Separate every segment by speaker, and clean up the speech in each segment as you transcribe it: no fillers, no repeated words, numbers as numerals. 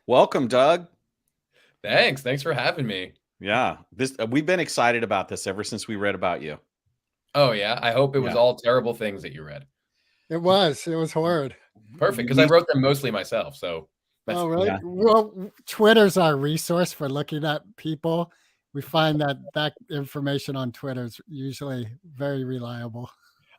Speaker 1: Welcome, Doug.
Speaker 2: Thanks for having me.
Speaker 1: Yeah, we've been excited about this ever since we read about you.
Speaker 2: Oh yeah, I hope it was
Speaker 1: Yeah.
Speaker 2: all terrible things that you read.
Speaker 3: It was horrid.
Speaker 2: Perfect, because I wrote them mostly myself. So that's
Speaker 3: Oh, right.
Speaker 1: Yeah.
Speaker 3: Well, Twitter's our resource for looking at people. We find that information on Twitter is usually very reliable.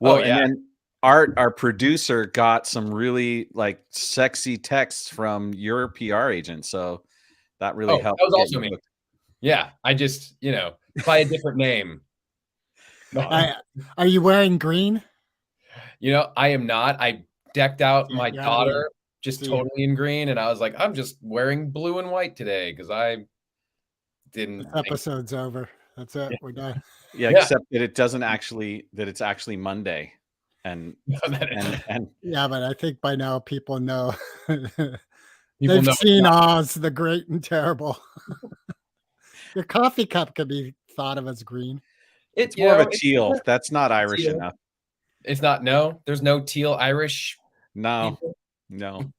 Speaker 1: Well,
Speaker 2: oh
Speaker 1: and
Speaker 2: yeah.
Speaker 1: then Art, our producer, got some really like sexy texts from your PR agent, so that really
Speaker 2: Oh,
Speaker 1: helped
Speaker 2: that was
Speaker 1: get
Speaker 2: also
Speaker 1: you
Speaker 2: me.
Speaker 1: hooked.
Speaker 2: Yeah, I just by a different name.
Speaker 3: Are you wearing green?
Speaker 2: I am not. I decked out my
Speaker 3: You're out of here.
Speaker 2: daughter just
Speaker 3: See ya.
Speaker 2: totally in green, and I was like, I'm just wearing blue and white today because I didn't
Speaker 3: This
Speaker 2: think.
Speaker 3: episode's over. That's it. We're done.
Speaker 1: Yeah,
Speaker 2: Yeah,
Speaker 1: except that it's actually Monday, and and
Speaker 3: Yeah, but I think by now people know.
Speaker 2: people
Speaker 3: They've
Speaker 2: know it's
Speaker 3: seen
Speaker 2: not.
Speaker 3: Oz the Great and Terrible. Your coffee cup could be thought of as green.
Speaker 2: It
Speaker 1: it's more of a
Speaker 2: it's
Speaker 1: teal. That's not Irish
Speaker 2: teal.
Speaker 1: enough.
Speaker 2: It's not. No, there's no teal Irish
Speaker 1: No,
Speaker 2: people.
Speaker 1: no.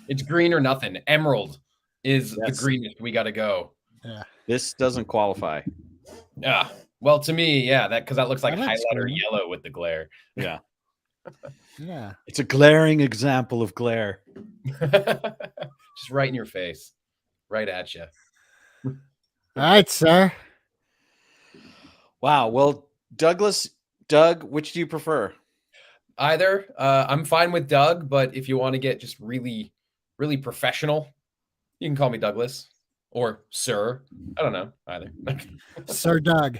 Speaker 2: It's green or nothing. Emerald is the
Speaker 1: Yes.
Speaker 2: greenest we got to go.
Speaker 3: Yeah.
Speaker 1: This doesn't qualify.
Speaker 2: Yeah. Well, to me, yeah, because that looks like
Speaker 3: That looks
Speaker 2: highlighter
Speaker 3: green.
Speaker 2: yellow with the glare.
Speaker 1: Yeah.
Speaker 3: Yeah.
Speaker 1: It's a glaring example of glare.
Speaker 2: Just right in your face, right at you.
Speaker 3: All right, sir.
Speaker 1: Wow. Well, Doug, which do you prefer?
Speaker 2: Either. I'm fine with Doug, but if you want to get just really, really professional, you can call me Douglas or Sir. I don't know either.
Speaker 3: Sir Doug.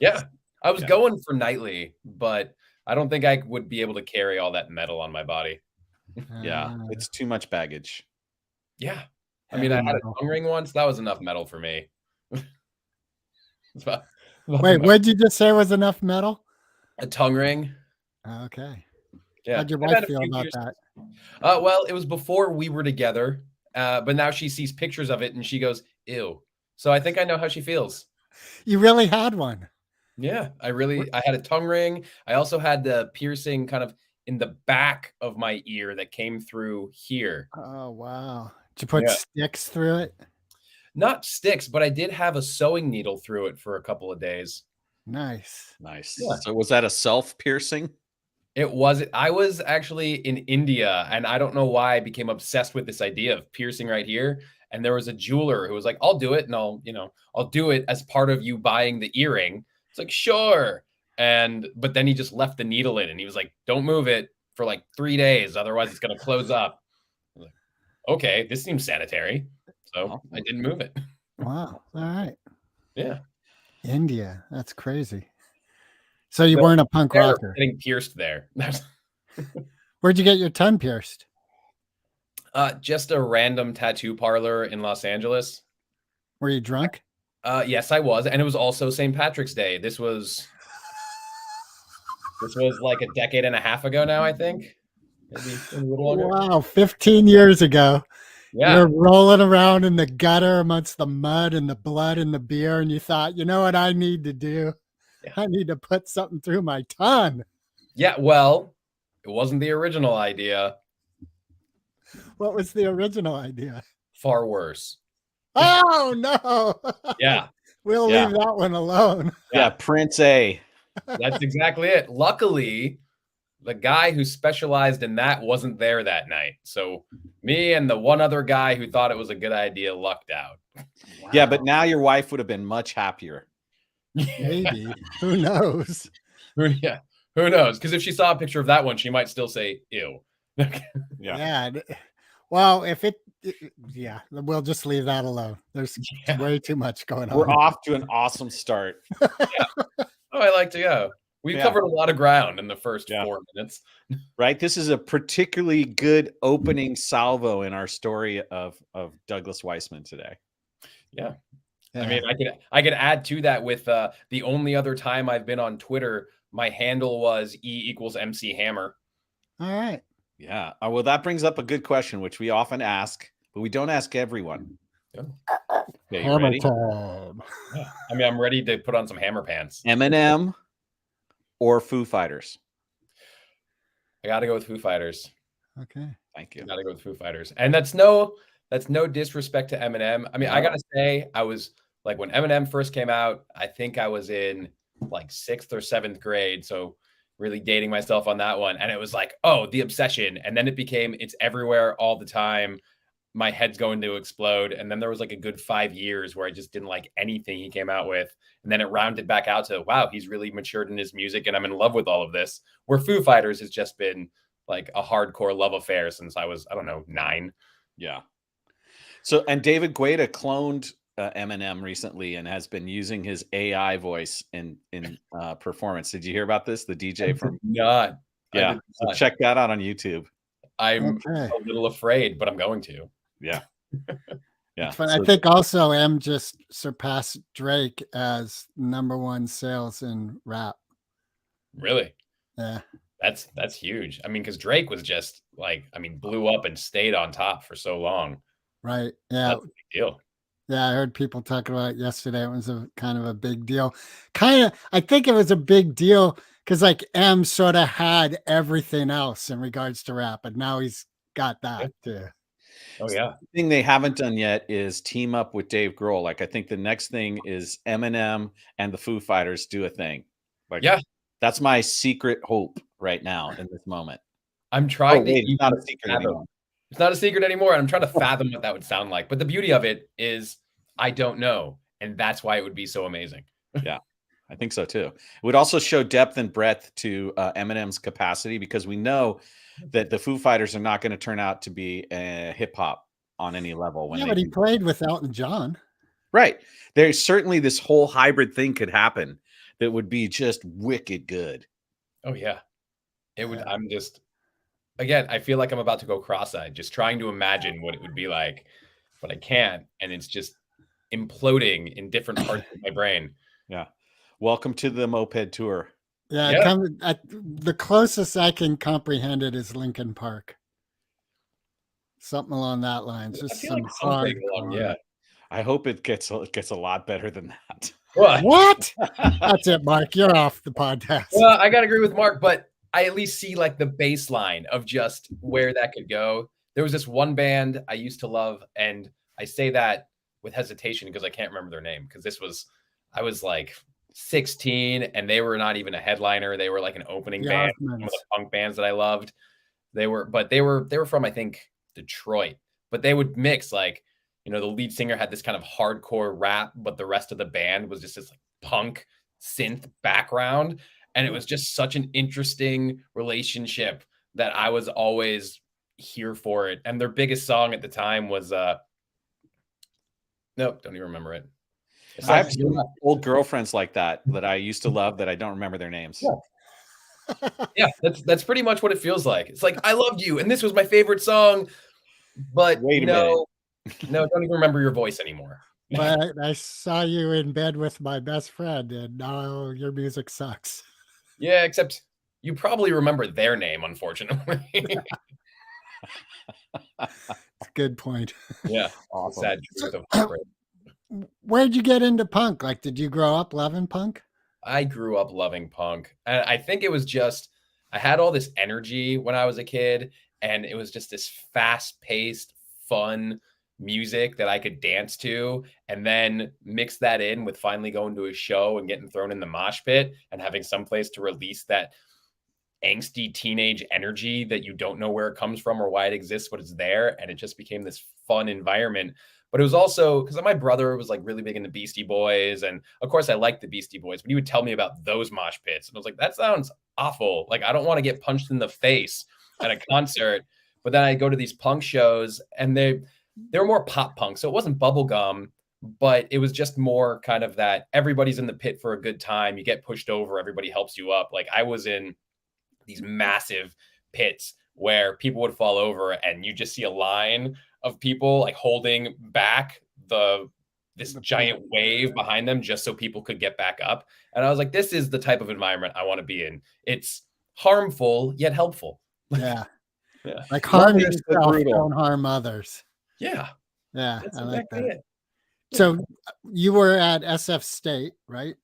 Speaker 2: Yeah, I was
Speaker 1: Yeah.
Speaker 2: going for knightly, but I don't think I would be able to carry all that metal on my body.
Speaker 1: Yeah, it's too much baggage.
Speaker 2: Yeah. I mean, I
Speaker 3: heavy
Speaker 2: had a
Speaker 3: metal.
Speaker 2: tongue ring once. That was enough metal for me. It's about the
Speaker 3: Wait,
Speaker 2: most.
Speaker 3: what'd you just say was enough metal?
Speaker 2: A tongue ring.
Speaker 3: Okay.
Speaker 2: Yeah.
Speaker 3: How'd your
Speaker 2: I've
Speaker 3: wife
Speaker 2: had a
Speaker 3: feel
Speaker 2: few
Speaker 3: about
Speaker 2: piercings.
Speaker 3: that?
Speaker 2: Well, it was before we were together, but now she sees pictures of it and she goes, "Ew." So I think I know how she feels.
Speaker 3: You really had one.
Speaker 2: Yeah, I had a tongue ring. I also had the piercing kind of in the back of my ear that came through here.
Speaker 3: Oh, wow. Did you put
Speaker 2: Yeah.
Speaker 3: sticks through it?
Speaker 2: Not sticks, but I did have a sewing needle through it for a couple of days.
Speaker 3: Nice.
Speaker 1: Nice.
Speaker 2: Yeah.
Speaker 1: So was that a self-piercing?
Speaker 2: I was actually in India, and I don't know why I became obsessed with this idea of piercing right here. And there was a jeweler who was like, I'll do it, and I'll do it as part of you buying the earring. It's like, sure. But then he just left the needle in and he was like, don't move it for like 3 days, otherwise it's gonna close up. I was like, okay, this seems sanitary. So I didn't move it.
Speaker 3: Wow. All right.
Speaker 2: Yeah.
Speaker 3: India. That's crazy. So you
Speaker 2: So
Speaker 3: weren't a punk
Speaker 2: They're
Speaker 3: rocker.
Speaker 2: getting pierced there.
Speaker 3: Where'd you get your tongue pierced?
Speaker 2: Just a random tattoo parlor in Los Angeles.
Speaker 3: Were you drunk?
Speaker 2: Yes, I was, and it was also St. Patrick's Day. This was like a decade and a half ago now, I think. Maybe a little longer.
Speaker 3: Wow. 15 years ago.
Speaker 2: Yeah.
Speaker 3: You're rolling around in the gutter amongst the mud and the blood and the beer, and you thought, you know what I need to do?
Speaker 2: Yeah.
Speaker 3: I need to put something through my tongue.
Speaker 2: Yeah, well, it wasn't the original idea.
Speaker 3: What was the original idea?
Speaker 2: Far worse.
Speaker 3: Oh, no.
Speaker 2: Yeah.
Speaker 3: We'll
Speaker 1: Yeah.
Speaker 3: leave that one alone.
Speaker 1: Yeah, Prince A.
Speaker 2: That's exactly it. Luckily, the guy who specialized in that wasn't there that night. So me and the one other guy who thought it was a good idea lucked out.
Speaker 1: Yeah, but now your wife would have been much happier.
Speaker 3: Maybe. Who knows?
Speaker 2: Yeah. Who knows? Because if she saw a picture of that one, she might still say, ew.
Speaker 3: Yeah. Well, yeah, we'll just leave that alone. There's way too much going on.
Speaker 1: We're off to an awesome start.
Speaker 2: Oh, I like to go. We've covered a lot of ground in the first 4 minutes.
Speaker 1: Right? This is a particularly good opening salvo in our story of Douglas Weissman today.
Speaker 2: Yeah. I mean, I could add to that with the only other time I've been on Twitter, my handle was E=MC Hammer.
Speaker 3: All right.
Speaker 1: Yeah. Well, that brings up a good question, which we often ask, but we don't ask everyone.
Speaker 2: Yeah.
Speaker 1: Okay, you ready?
Speaker 3: Time.
Speaker 2: Yeah. I mean, I'm ready to put on some hammer pants.
Speaker 1: Eminem or Foo Fighters?
Speaker 2: I got to go with Foo Fighters.
Speaker 3: Okay.
Speaker 1: Thank you.
Speaker 2: I got to go with Foo Fighters. And that's no That's no disrespect to Eminem. I mean, I
Speaker 1: No.
Speaker 2: gotta say, I was like when Eminem first came out, I think I was in like 6th or 7th grade. So really dating myself on that one. And it was like, oh, the obsession. And then it became it's everywhere all the time. My head's going to explode. And then there was like a good 5 years where I just didn't like anything he came out with. And then it rounded back out to, wow, he's really matured in his music and I'm in love with all of this. Where Foo Fighters has just been like a hardcore love affair since I was, I don't know, 9.
Speaker 1: Yeah. So, and David Guetta cloned Eminem recently and has been using his AI voice in performance. Did you hear about this? The DJ from
Speaker 2: Not.
Speaker 1: yeah. So check that out on YouTube.
Speaker 2: I'm
Speaker 3: Okay.
Speaker 2: a little afraid, but I'm going to.
Speaker 1: Yeah. Yeah.
Speaker 3: But I think also M just surpassed Drake as #1 sales in rap.
Speaker 2: Really?
Speaker 3: Yeah.
Speaker 2: That's huge. I mean, because Drake was just like, I mean, blew up and stayed on top for so long.
Speaker 3: Right. Yeah.
Speaker 2: That's a big deal.
Speaker 3: Yeah, I heard people talking about it yesterday. It was a kind of a big deal. I think it was a big deal because like M sort of had everything else in regards to rap, and now he's got that too.
Speaker 2: Oh yeah.
Speaker 1: The thing they haven't done yet is team up with Dave Grohl. Like I think the next thing is Eminem and the Foo Fighters do a thing. Like
Speaker 2: Yeah.
Speaker 1: that's my secret hope right now in this moment.
Speaker 2: I'm trying to
Speaker 1: it's not a secret
Speaker 2: fathom.
Speaker 1: anymore.
Speaker 2: It's not a secret anymore. And I'm trying to fathom what that would sound like. But the beauty of it is I don't know. And that's why it would be so amazing.
Speaker 1: Yeah, I think so too. It would also show depth and breadth to Eminem's capacity because we know that the Foo Fighters are not going to turn out to be hip hop on any level. When
Speaker 3: Yeah, but he played with Elton John.
Speaker 1: Right. There's certainly this whole hybrid thing could happen that would be just wicked good.
Speaker 2: Oh yeah. It would. I'm just, again, I feel like I'm about to go cross-eyed, just trying to imagine what it would be like, but I can't. And it's just imploding in different parts of my brain.
Speaker 1: Yeah. Welcome to the Moped Tour.
Speaker 3: Yeah,
Speaker 2: Yeah.
Speaker 3: the closest I can comprehend it is Linkin Park. Something along that line.
Speaker 2: I
Speaker 3: Just
Speaker 2: feel
Speaker 3: some
Speaker 2: like something along,
Speaker 3: hardcore.
Speaker 2: yeah.
Speaker 1: I hope it gets a lot better than that.
Speaker 3: What? That's it, Mark. You're off the podcast.
Speaker 2: Well, I gotta agree with Mark, but I at least see like the baseline of just where that could go. There was this one band I used to love, and I say that with hesitation because I can't remember their name. Because I was like 16, and they were not even a headliner. They were like an opening band, one of the punk bands that I loved. They were from, I think, Detroit, but they would mix like, you know, the lead singer had this kind of hardcore rap, but the rest of the band was just this like punk synth background. And it was just such an interesting relationship that I was always here for it. And their biggest song at the time was nope, don't even remember it.
Speaker 1: I have some old girlfriends like that I used to love that I don't remember their names.
Speaker 2: Yeah, that's pretty much what it feels like. It's like I loved you, and this was my favorite song, but
Speaker 1: Wait a minute.
Speaker 2: No, don't even remember your voice anymore.
Speaker 3: But I saw you in bed with my best friend, and now your music sucks.
Speaker 2: Yeah, except you probably remember their name, unfortunately.
Speaker 3: It's a good point.
Speaker 2: Yeah,
Speaker 1: Awesome.
Speaker 2: sad truth of heartbreak.
Speaker 3: Where'd you get into punk? Like, did you grow up loving punk?
Speaker 2: I grew up loving punk. And I think it was just, I had all this energy when I was a kid, and it was just this fast-paced, fun music that I could dance to, and then mix that in with finally going to a show and getting thrown in the mosh pit and having some place to release that angsty teenage energy that you don't know where it comes from or why it exists, but it's there. And it just became this fun environment. But it was also because my brother was like really big into Beastie Boys. And of course I liked the Beastie Boys, but he would tell me about those mosh pits. And I was like, that sounds awful. Like, I don't want to get punched in the face at a concert. But then I go to these punk shows, and they were more pop punk. So it wasn't bubblegum, but it was just more kind of that everybody's in the pit for a good time. You get pushed over, everybody helps you up. Like, I was in these massive pits where people would fall over, and you just see a line of people like holding back this giant wave behind them just so people could get back up. And I was like, this is the type of environment I want to be in. It's harmful yet helpful.
Speaker 3: Yeah.
Speaker 2: Yeah.
Speaker 3: Like, harm
Speaker 1: Nothing is so
Speaker 3: yourself,
Speaker 1: brutal.
Speaker 3: don't harm others.
Speaker 2: Yeah.
Speaker 3: Yeah,
Speaker 2: That's
Speaker 3: I like
Speaker 2: exactly
Speaker 3: that.
Speaker 2: it.
Speaker 3: So you were at SF State, right?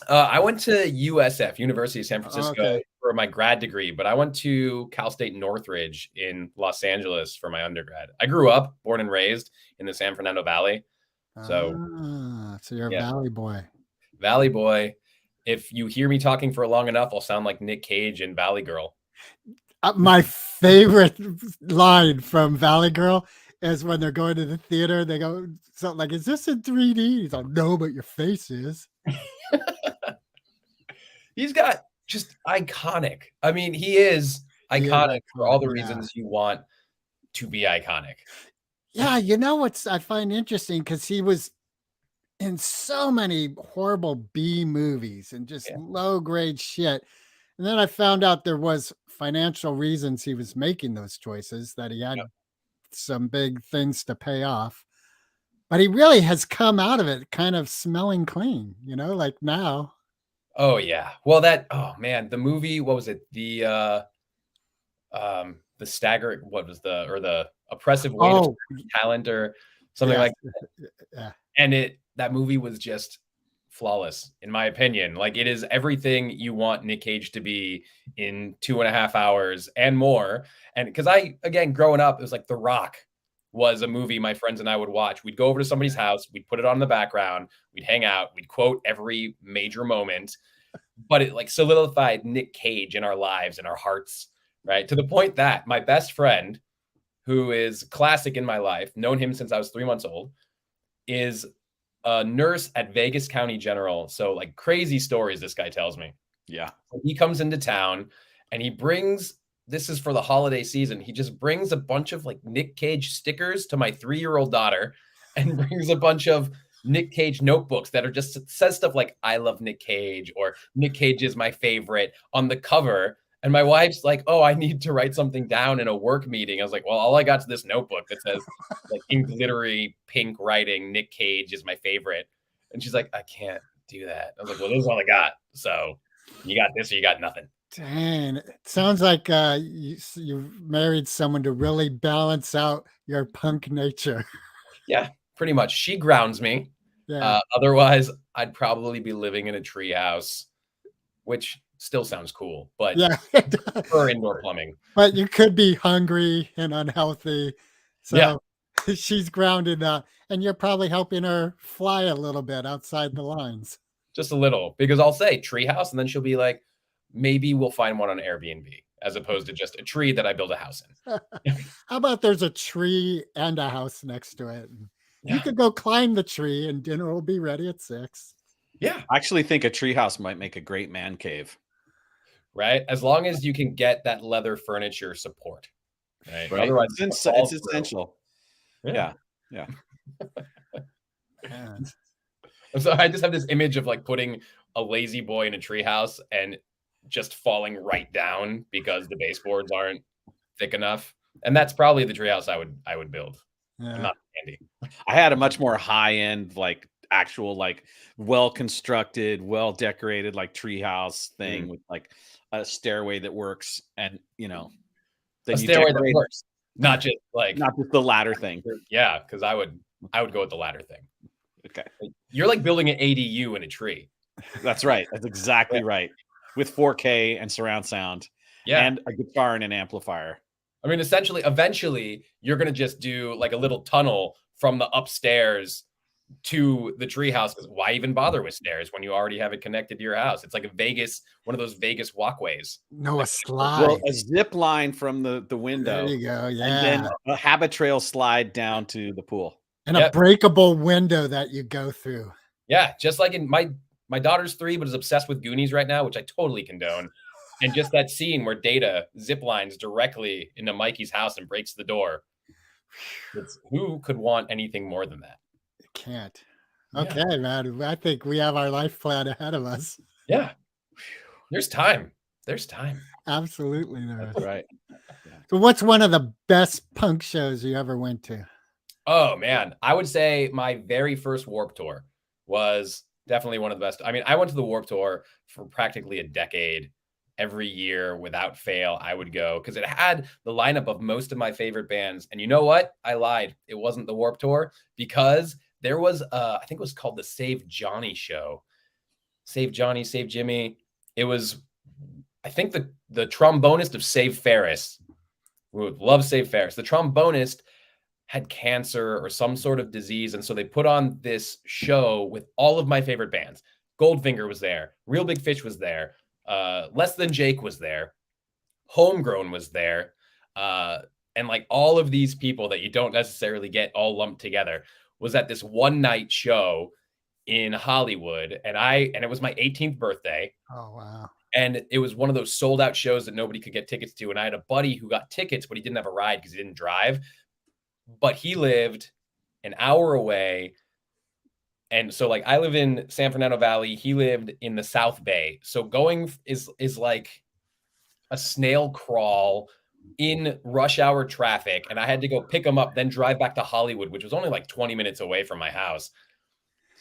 Speaker 2: I went to USF, University of San
Speaker 3: Oh,
Speaker 2: Francisco,
Speaker 3: okay.
Speaker 2: for my grad degree, but I went to Cal State Northridge in Los Angeles for my undergrad. I grew up, born and raised in the San Fernando Valley. So,
Speaker 3: So you're a
Speaker 2: yeah,
Speaker 3: Valley boy.
Speaker 2: Valley boy. If you hear me talking for long enough, I'll sound like Nick Cage in Valley Girl.
Speaker 3: My favorite line from Valley Girl is when they're going to the theater. They go something like, "Is this in 3D?" He's like, "No, but your face is."
Speaker 2: He's got just iconic. I mean, he is
Speaker 3: He is
Speaker 2: iconic for all
Speaker 3: iconic,
Speaker 2: the
Speaker 3: yeah.
Speaker 2: reasons you want to be iconic.
Speaker 3: Yeah, you know what's I find interesting because he was in so many horrible B movies and just
Speaker 2: Yeah.
Speaker 3: low grade shit. And then I found out there was financial reasons he was making those choices, that he had
Speaker 2: Yep.
Speaker 3: some big things to pay off. But he really has come out of it kind of smelling clean, like now.
Speaker 2: Oh yeah. Well, oh man, the movie, what was it? The stagger, what was the oppressive weight of
Speaker 3: Oh,
Speaker 2: talent or something
Speaker 3: yes.
Speaker 2: like
Speaker 3: Yeah.
Speaker 2: and that movie was just flawless in my opinion. Like it is everything you want Nick Cage to be in 2.5 hours and more. And because again, growing up, it was like The Rock was a movie my friends and I would watch. We'd go over to somebody's house, we'd put it on in the background, we'd hang out, we'd quote every major moment, but it like solidified Nick Cage in our lives and our hearts, right? To the point that my best friend, who is classic in my life, known him since I was 3 months old, is a nurse at Vegas County General. So like crazy stories this guy tells me.
Speaker 1: Yeah.
Speaker 2: He comes into town and this is for the holiday season. He just brings a bunch of like Nick Cage stickers to my 3-year-old daughter and brings a bunch of Nick Cage notebooks that are just says stuff like "I love Nick Cage" or "Nick Cage is my favorite" on the cover. And my wife's like, "Oh, I need to write something down in a work meeting." I was like, "Well, all I got is this notebook that says like in glittery pink writing, Nick Cage is my favorite." And she's like, "I can't do that." I was like, "Well, this is all I got. So you got this or you got nothing."
Speaker 3: Dang, it sounds like you married someone to really balance out your punk nature.
Speaker 2: Yeah, pretty much. She grounds me.
Speaker 3: Yeah.
Speaker 2: Otherwise, I'd probably be living in a treehouse, which still sounds cool, but
Speaker 3: Yeah.
Speaker 2: for indoor plumbing.
Speaker 3: But you could be hungry and unhealthy.
Speaker 2: Yeah.
Speaker 3: So she's grounded and you're probably helping her fly a little bit outside the lines.
Speaker 2: Just a little, because I'll say treehouse, and then she'll be like, maybe we'll find one on Airbnb, as opposed to just a tree that I build a house in.
Speaker 3: How about there's a tree and a house next to it? You
Speaker 2: Yeah.
Speaker 3: could go climb the tree and dinner will be ready at 6.
Speaker 2: Yeah.
Speaker 1: I actually think a treehouse might make a great man cave.
Speaker 2: Right. As long as you can get that leather furniture support. Right.
Speaker 1: Right?
Speaker 2: Otherwise,
Speaker 1: It's essential. Yeah.
Speaker 3: Yeah.
Speaker 2: So I just have this image of like putting a lazy boy in a treehouse and just falling right down because the baseboards aren't thick enough. And that's probably the treehouse I would build.
Speaker 3: Yeah.
Speaker 2: Not Andy.
Speaker 1: I had a much more high end, like actual, like well constructed, well decorated, like treehouse thing with like a stairway that works, and
Speaker 2: A stairway that works, not just
Speaker 1: the ladder thing.
Speaker 2: Yeah, because I would go with the ladder thing.
Speaker 1: Okay,
Speaker 2: you're like building an ADU in a tree.
Speaker 1: That's right. That's exactly right. With 4K and surround sound, and a guitar and an amplifier.
Speaker 2: I mean, eventually, you're gonna just do like a little tunnel from the upstairs to the treehouse. Because why even bother with stairs when you already have it connected to your house? It's like one of those Vegas walkways.
Speaker 3: No, a slide.
Speaker 1: Well, a zip line from the window.
Speaker 3: There you go. Yeah.
Speaker 1: And then a habit trail slide down to the pool.
Speaker 3: And a breakable window that you go through.
Speaker 2: Yeah, just like in my daughter's 3, but is obsessed with Goonies right now, which I totally condone. And just that scene where Data zip lines directly into Mikey's house and breaks the door. Who could want anything more than that?
Speaker 3: You can't. Okay, man. I think we have our life plan ahead of us.
Speaker 2: Yeah. There's time.
Speaker 3: Absolutely.
Speaker 1: That's right.
Speaker 3: So what's one of the best punk shows you ever went to?
Speaker 2: Oh, man. I would say my very first Warped Tour was definitely one of the best. I mean, I went to the Warped Tour for practically a decade. Every year without fail, I would go because it had the lineup of most of my favorite bands. And you know what? I lied. It wasn't the Warped Tour because there was, I think it was called the Save Johnny show. Save Johnny, Save Jimmy. It was, I think, the trombonist of Save Ferris. We would love Save Ferris. The trombonist had cancer or some sort of disease, and so they put on this show with all of my favorite bands. Goldfinger was there. Real Big Fish was there. Less Than Jake was there. Homegrown was there. And like all of these people that you don't necessarily get all lumped together was at this one night show in Hollywood. And it was my 18th birthday.
Speaker 3: Oh, wow.
Speaker 2: And it was one of those sold out shows that nobody could get tickets to. And I had a buddy who got tickets, but he didn't have a ride because he didn't drive. But he lived an hour away. And so like I live in San Fernando Valley. He lived in the South Bay. So going is like a snail crawl in rush hour traffic. And I had to go pick him up, then drive back to Hollywood, which was only like 20 minutes away from my house.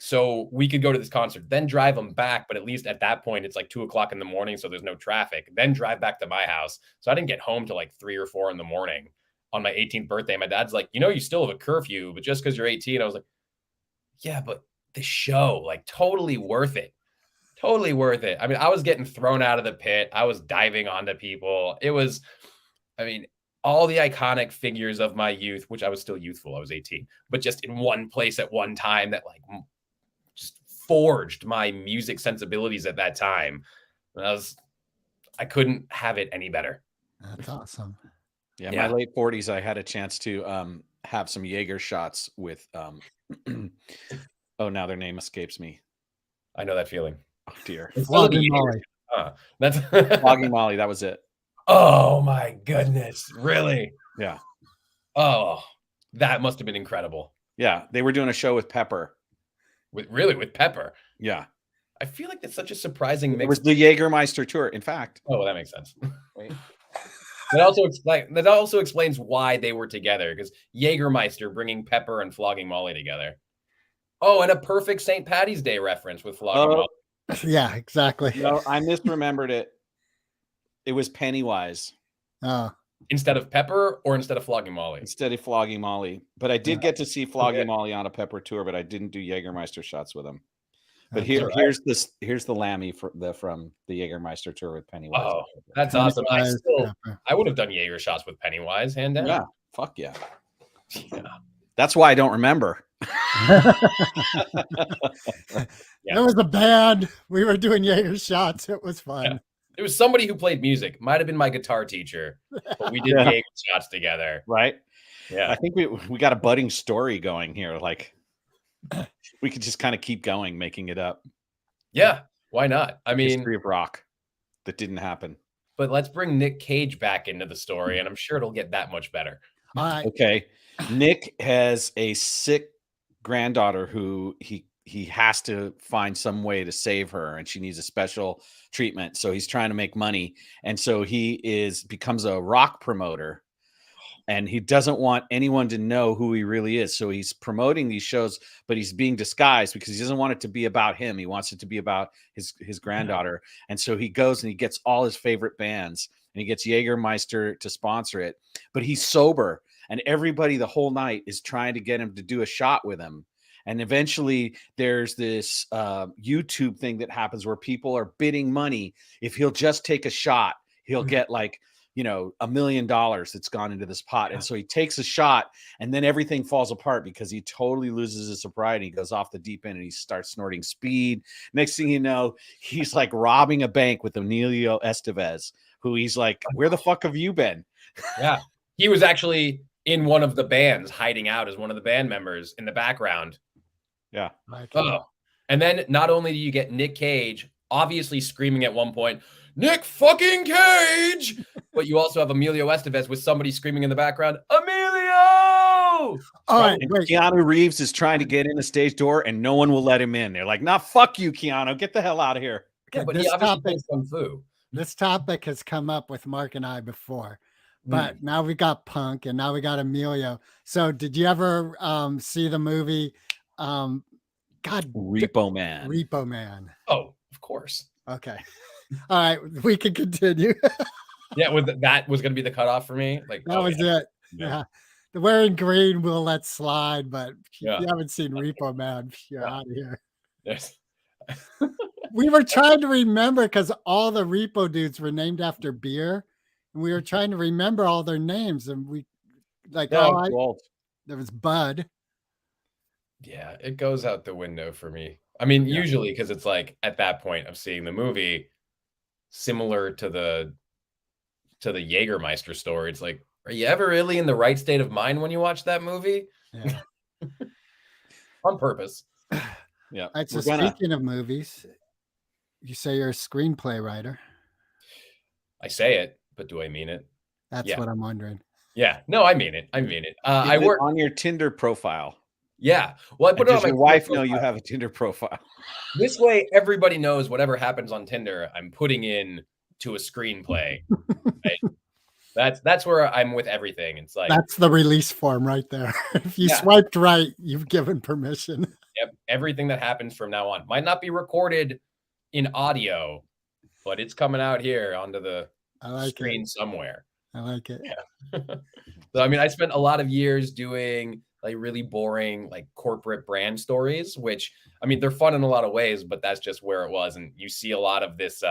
Speaker 2: So we could go to this concert, then drive him back. But at least at that point, it's like 2:00 in the morning. So there's no traffic, then drive back to my house. So I didn't get home till like 3 or 4 in the morning on my 18th birthday. My dad's like, you still have a curfew, but just because you're 18. I was like, yeah, but the show, like totally worth it. Totally worth it. I mean, I was getting thrown out of the pit. I was diving onto people. It was, all the iconic figures of my youth, which I was still youthful. I was 18, but just in one place at one time that like just forged my music sensibilities at that time. I couldn't have it any better.
Speaker 3: That's awesome.
Speaker 1: Yeah, my late 40s, I had a chance to have some Jaeger shots with, now their name escapes me.
Speaker 2: I know that feeling.
Speaker 1: Oh, dear.
Speaker 3: Flogging Molly.
Speaker 2: That's
Speaker 1: Flogging Molly, that was it.
Speaker 2: Oh, my goodness. Really?
Speaker 1: Yeah.
Speaker 2: Oh, that must have been incredible.
Speaker 1: Yeah, they were doing a show with Pepper.
Speaker 2: With Pepper?
Speaker 1: Yeah.
Speaker 2: I feel like that's such a surprising mix.
Speaker 1: It was the Jägermeister tour, in fact.
Speaker 2: Oh, well, that makes sense. Wait. That also explains why they were together, because Jägermeister bringing Pepper and Flogging Molly together. Oh, and a perfect St. Patty's Day reference with Flogging Molly.
Speaker 3: Yeah, exactly.
Speaker 1: No, I misremembered it. It was Pennywise.
Speaker 3: Oh.
Speaker 2: Instead of Pepper or instead of Flogging Molly?
Speaker 1: Instead of Flogging Molly. But I did get to see Flogging Molly on a Pepper tour, but I didn't do Jägermeister shots with him. But here's the Lammy from the Jägermeister tour with Pennywise.
Speaker 2: Oh, that's awesome. I would have done Jaeger shots with Pennywise, hand down.
Speaker 1: Yeah, fuck yeah. That's why I don't remember.
Speaker 3: It was a band. We were doing Jaeger shots. It was fun.
Speaker 2: Yeah. It was somebody who played music. Might have been my guitar teacher, but we did Jaeger shots together.
Speaker 1: Right?
Speaker 2: Yeah.
Speaker 1: I think we got a budding story going here. Like we could just kind of keep going, making it up.
Speaker 2: Yeah. Why not? I mean,
Speaker 1: history of rock that didn't happen.
Speaker 2: But let's bring Nick Cage back into the story, and I'm sure it'll get that much better.
Speaker 3: All right.
Speaker 1: Okay. Nick has a sick granddaughter who he has to find some way to save her, and she needs a special treatment. So he's trying to make money. And so he becomes a rock promoter, and he doesn't want anyone to know who he really is. So he's promoting these shows, but he's being disguised because he doesn't want it to be about him. He wants it to be about his granddaughter. And so he goes and he gets all his favorite bands, and he gets Jägermeister to sponsor it, but he's sober. And everybody the whole night is trying to get him to do a shot with him. And eventually there's this YouTube thing that happens where people are bidding money. If he'll just take a shot, he'll get like, $1 million that's gone into this pot. And so he takes a shot, and then everything falls apart because he totally loses his sobriety. He goes off the deep end and he starts snorting speed. Next thing you know, he's like robbing a bank with Emilio Estevez, who he's like, where the fuck have you been?
Speaker 2: Yeah. He was actually in one of the bands, hiding out as one of the band members in the background.
Speaker 1: Yeah.
Speaker 2: Oh. And then not only do you get Nick Cage obviously screaming at one point, Nick fucking Cage, but you also have Emilio Estevez with somebody screaming in the background, Emilio!
Speaker 3: All right,
Speaker 1: Keanu Reeves is trying to get in the stage door, and no one will let him in. They're like, nah, fuck you, Keanu. Get the hell out of here.
Speaker 2: Yeah, but he obviously plays Kung Fu.
Speaker 3: This topic has come up with Mark and I before. But now we got Punk, and now we got Emilio. So did you ever see the movie
Speaker 1: Repo Man?
Speaker 3: Repo Man.
Speaker 2: Oh, of course.
Speaker 3: Okay. All right, we can continue.
Speaker 2: Yeah, that was going to be the cutoff for me. Like
Speaker 3: that was it. Yeah. The wearing green we'll let slide, but if you haven't seen Repo Man, you're out of here.
Speaker 2: Yes.
Speaker 3: We were trying to remember because all the repo dudes were named after beer, and we were trying to remember all their names, and we like there was Bud.
Speaker 2: Yeah, it goes out the window for me. I mean, usually because it's like at that point of seeing the movie, similar to the Jägermeister story. It's like, are you ever really in the right state of mind when you watch that movie?
Speaker 3: Yeah.
Speaker 2: On purpose.
Speaker 1: Yeah.
Speaker 3: All right, so speaking of movies, you say you're a screenplay writer.
Speaker 2: I say it, but do I mean it?
Speaker 3: That's what I'm wondering.
Speaker 2: Yeah. No, I mean it. I mean it.
Speaker 1: I work on your Tinder profile.
Speaker 2: Yeah. Well, I put it on my
Speaker 1: your wife know you have a Tinder profile.
Speaker 2: This way, everybody knows whatever happens on Tinder, I'm putting in to a screenplay. Right? That's where I'm with everything. It's like
Speaker 3: that's the release form right there. If you swiped right, you've given permission.
Speaker 2: Yep. Everything that happens from now on might not be recorded in audio, but it's coming out here onto the screen somewhere.
Speaker 3: I like it.
Speaker 2: Yeah. So, I mean, I spent a lot of years doing like really boring, like corporate brand stories, which, I mean, they're fun in a lot of ways, but that's just where it was. And you see a lot of this,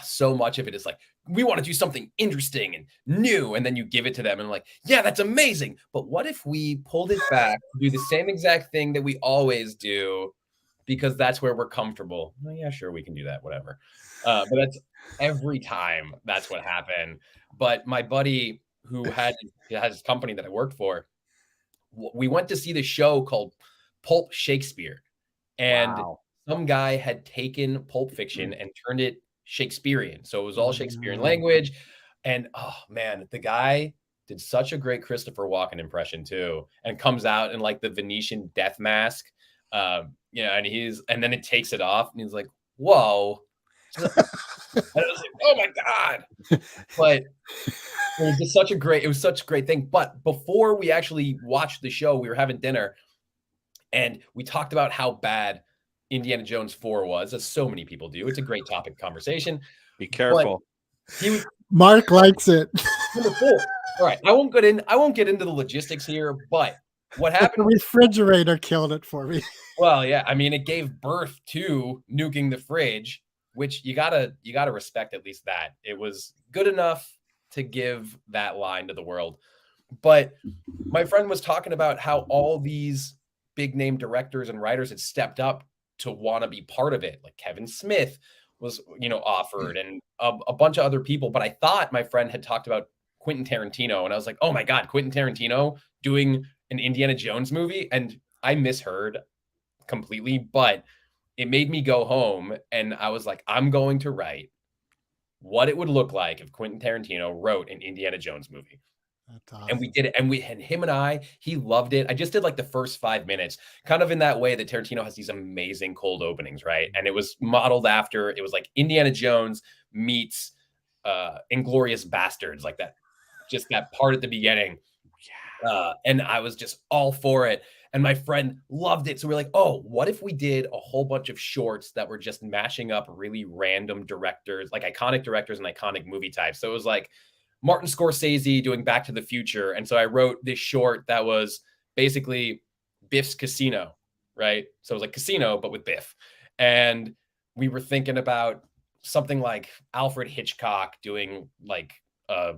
Speaker 2: so much of it is like, we want to do something interesting and new. And then you give it to them and like, yeah, that's amazing. But what if we pulled it back, do the same exact thing that we always do, because that's where we're comfortable. Oh, yeah, sure, we can do that, whatever. But that's every time that's what happened. But my buddy who has his company that I worked for, we went to see the show called Pulp Shakespeare. And some guy had taken Pulp Fiction and turned it Shakespearean. So it was all Shakespearean language. And oh man, the guy did such a great Christopher Walken impression too, and comes out in like the Venetian death mask. And then it takes it off and he's like, whoa. And I was like, oh my God. But it was just such a great thing. But before we actually watched the show, we were having dinner and we talked about how bad Indiana Jones 4 was, as so many people do. It's a great topic of conversation.
Speaker 1: Be careful.
Speaker 3: Mark likes it.
Speaker 2: Number 4. All right. I won't get into the logistics here, but what happened?
Speaker 3: The refrigerator killed it for me.
Speaker 2: Well, yeah. I mean, it gave birth to nuking the fridge, which you gotta respect at least that. It was good enough to give that line to the world. But my friend was talking about how all these big name directors and writers had stepped up to want to be part of it. Like Kevin Smith was, offered, and a bunch of other people. But I thought my friend had talked about Quentin Tarantino, and I was like, oh my God, Quentin Tarantino doing an Indiana Jones movie. And I misheard completely, but it made me go home and I was like, I'm going to write what it would look like if Quentin Tarantino wrote an Indiana Jones movie. That's awesome. And we did it. And him and I, he loved it. I just did like the first 5 minutes, kind of in that way that Tarantino has these amazing cold openings, right? And it was modeled after, it was like Indiana Jones meets Inglourious Bastards, like that, just that part at the beginning. And I was just all for it. And my friend loved it. So we're like, oh, what if we did a whole bunch of shorts that were just mashing up really random directors, like iconic directors and iconic movie types. So it was like Martin Scorsese doing Back to the Future. And so I wrote this short that was basically Biff's Casino, right? So it was like Casino, but with Biff. And we were thinking about something like Alfred Hitchcock doing like a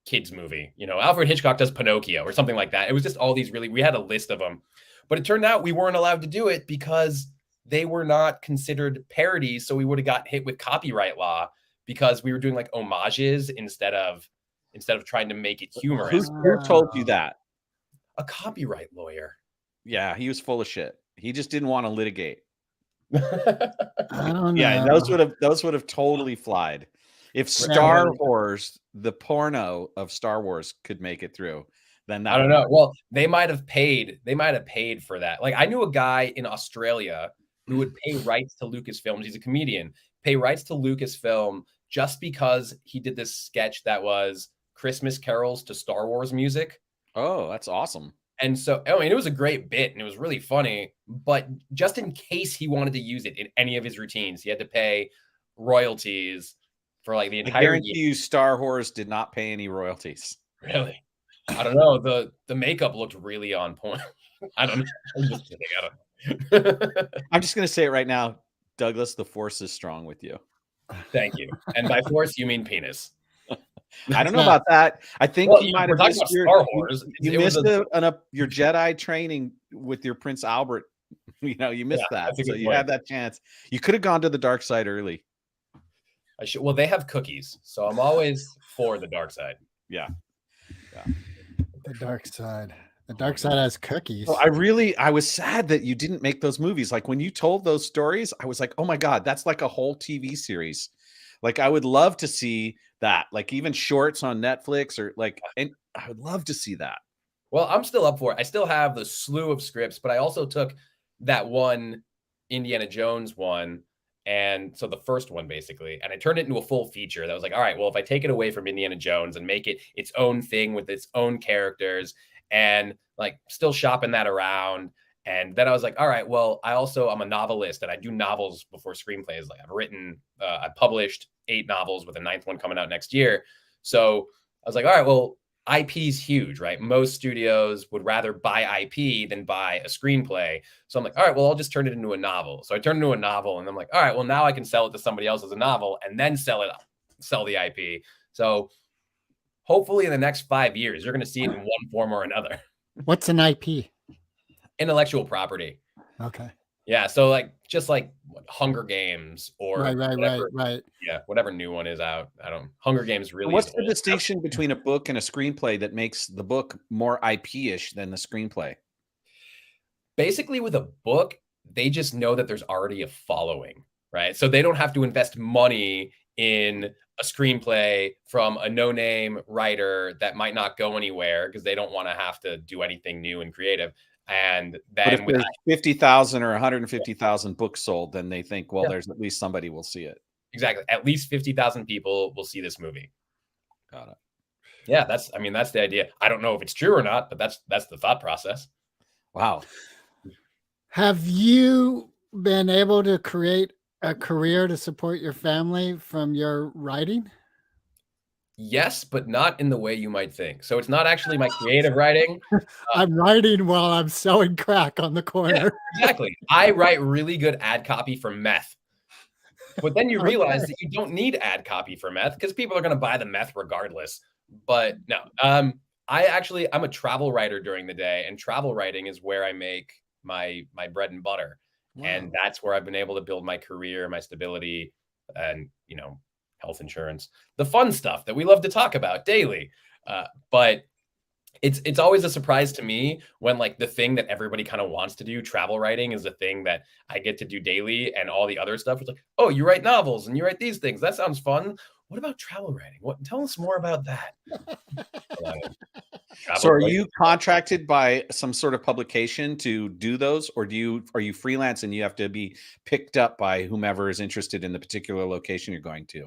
Speaker 2: kids movie, Alfred Hitchcock does Pinocchio or something like that. It was just all these we had a list of them, but it turned out we weren't allowed to do it because they were not considered parodies. So we would have got hit with copyright law because we were doing like homages instead of trying to make it humorous.
Speaker 1: Who told you that?
Speaker 2: A copyright lawyer.
Speaker 1: Yeah, he was full of shit. He just didn't want to litigate.
Speaker 3: I don't know.
Speaker 1: Yeah, those would have totally flied. If Star Wars, the porno of Star Wars, could make it through, then
Speaker 2: I don't know. Well, they might have paid for that. Like I knew a guy in Australia who would pay rights to Lucasfilms. He's a comedian, pay rights to Lucasfilm just because he did this sketch that was Christmas carols to Star Wars music.
Speaker 1: Oh, that's awesome.
Speaker 2: And so, I mean, it was a great bit and it was really funny, but just in case he wanted to use it in any of his routines, he had to pay royalties for like the entire.
Speaker 1: I guarantee you, Star Wars did not pay any royalties.
Speaker 2: Really? I don't know. The makeup looked really on point. I don't know. I'm just kidding.
Speaker 1: I'm just gonna say it right now. Douglas, the force is strong with you.
Speaker 2: Thank you. And by force, you mean penis.
Speaker 1: I don't know about that. I think
Speaker 2: Well,
Speaker 1: you might
Speaker 2: we're
Speaker 1: have
Speaker 2: talking
Speaker 1: missed
Speaker 2: about Star Wars.
Speaker 1: you
Speaker 2: It was
Speaker 1: missed
Speaker 2: a
Speaker 1: your Jedi training with your Prince Albert. You know, you missed that.
Speaker 2: that's a
Speaker 1: So
Speaker 2: good
Speaker 1: you
Speaker 2: point.
Speaker 1: had that chance. You could have gone to the dark side early.
Speaker 2: I should. Well, they have cookies, so I'm always for the dark side.
Speaker 1: Yeah.
Speaker 3: The dark side. The dark side has cookies.
Speaker 1: So I was sad that you didn't make those movies. Like when you told those stories, I was like, oh my God, that's like a whole TV series. Like I would love to see that, like even shorts on Netflix or like, and I would love to see that.
Speaker 2: Well, I'm still up for it. I still have the slew of scripts, but I also took that one Indiana Jones one. And so the first one basically, and I turned it into a full feature that was like, all right, well, if I take it away from Indiana Jones and make it its own thing with its own characters and like still shopping that around. And then I was like, all right, well, I'm a novelist and I do novels before screenplays. Like I published 8 novels with a 9th one coming out next year. So I was like, all right, well, IP's huge, right? Most studios would rather buy IP than buy a screenplay. So I'm like, all right, well, I'll just turn it into a novel. So I turned it into a novel and I'm like, all right, well, now I can sell it to somebody else as a novel and then sell the IP. So hopefully in the next 5 years, you're going to see it in one form or another.
Speaker 3: What's an IP?
Speaker 2: Intellectual property.
Speaker 3: Okay.
Speaker 2: Yeah. So like, just like Hunger Games or
Speaker 3: Right.
Speaker 2: Yeah. Whatever new one is out. Hunger Games really
Speaker 1: What's
Speaker 2: is
Speaker 1: the
Speaker 2: old.
Speaker 1: distinction between a book and a screenplay that makes the book more IP-ish than the screenplay?
Speaker 2: Basically with a book, they just know that there's already a following, right? So they don't have to invest money in a screenplay from a no-name writer that might not go anywhere because they don't want to have to do anything new and creative. And
Speaker 1: But if
Speaker 2: then
Speaker 1: there's 50,000 or 150,000 books sold, then they think, well, there's at least somebody will see it.
Speaker 2: Exactly. At least 50,000 people will see this movie.
Speaker 1: Got it.
Speaker 2: Yeah, that's the idea. I don't know if it's true or not, but that's the thought process.
Speaker 1: Wow.
Speaker 3: Have you been able to create a career to support your family from your writing?
Speaker 2: Yes, but not in the way you might think. So it's not actually my creative writing.
Speaker 3: I'm writing while I'm selling crack on the corner.
Speaker 2: Yeah, exactly. I write really good ad copy for meth. But then you realize that you don't need ad copy for meth because people are going to buy the meth regardless. But no, I'm a travel writer during the day, and travel writing is where I make my bread and butter. Wow. And that's where I've been able to build my career, my stability, and health insurance, the fun stuff that we love to talk about daily. But it's always a surprise to me when like the thing that everybody kind of wants to do, travel writing, is the thing that I get to do daily, and all the other stuff is like, oh, you write novels and you write these things. That sounds fun. What about travel writing? Tell us more about that.
Speaker 1: So are you contracted by some sort of publication to do those, or are you freelance and you have to be picked up by whomever is interested in the particular location you're going to?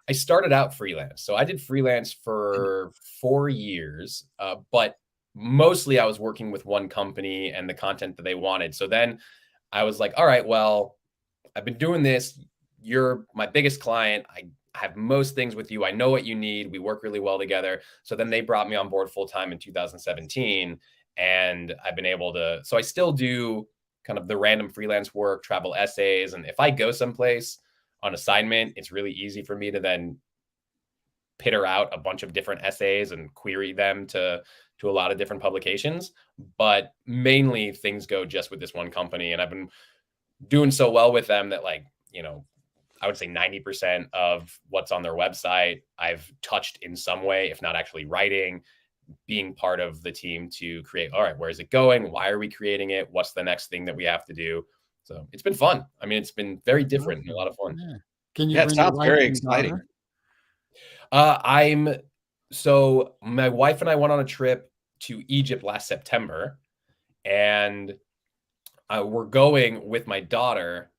Speaker 2: I started out freelance. So I did freelance for 4 years, but mostly I was working with one company and the content that they wanted. So then I was like, all right, well, I've been doing this. You're my biggest client. I have most things with you. I know what you need. We work really well together. So then they brought me on board full time in 2017. And I've been able to, so I still do kind of the random freelance work, travel essays. And if I go someplace on assignment, it's really easy for me to then pitter out a bunch of different essays and query them to a lot of different publications. But mainly things go just with this one company. And I've been doing so well with them that, like, I would say 90% of what's on their website, I've touched in some way, if not actually writing, being part of the team to create, all right, where is it going? Why are we creating it? What's the next thing that we have to do? So it's been fun. I mean, it's been very different and a lot of fun.
Speaker 3: Yeah. Can you?
Speaker 1: Yeah, it sounds very exciting.
Speaker 2: So my wife and I went on a trip to Egypt last September, and we're going with my daughter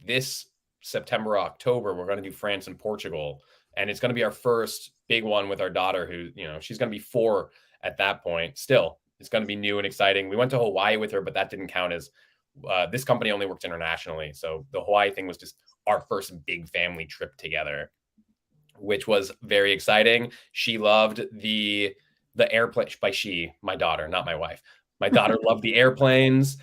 Speaker 2: this September, October. We're going to do France and Portugal, and it's going to be our first big one with our daughter, who, she's going to be 4 at that point. Still, it's going to be new and exciting. We went to Hawaii with her, but that didn't count as this company only works internationally. So the Hawaii thing was just our first big family trip together, which was very exciting. She loved the airplane. My daughter, not my wife, My daughter loved the airplanes.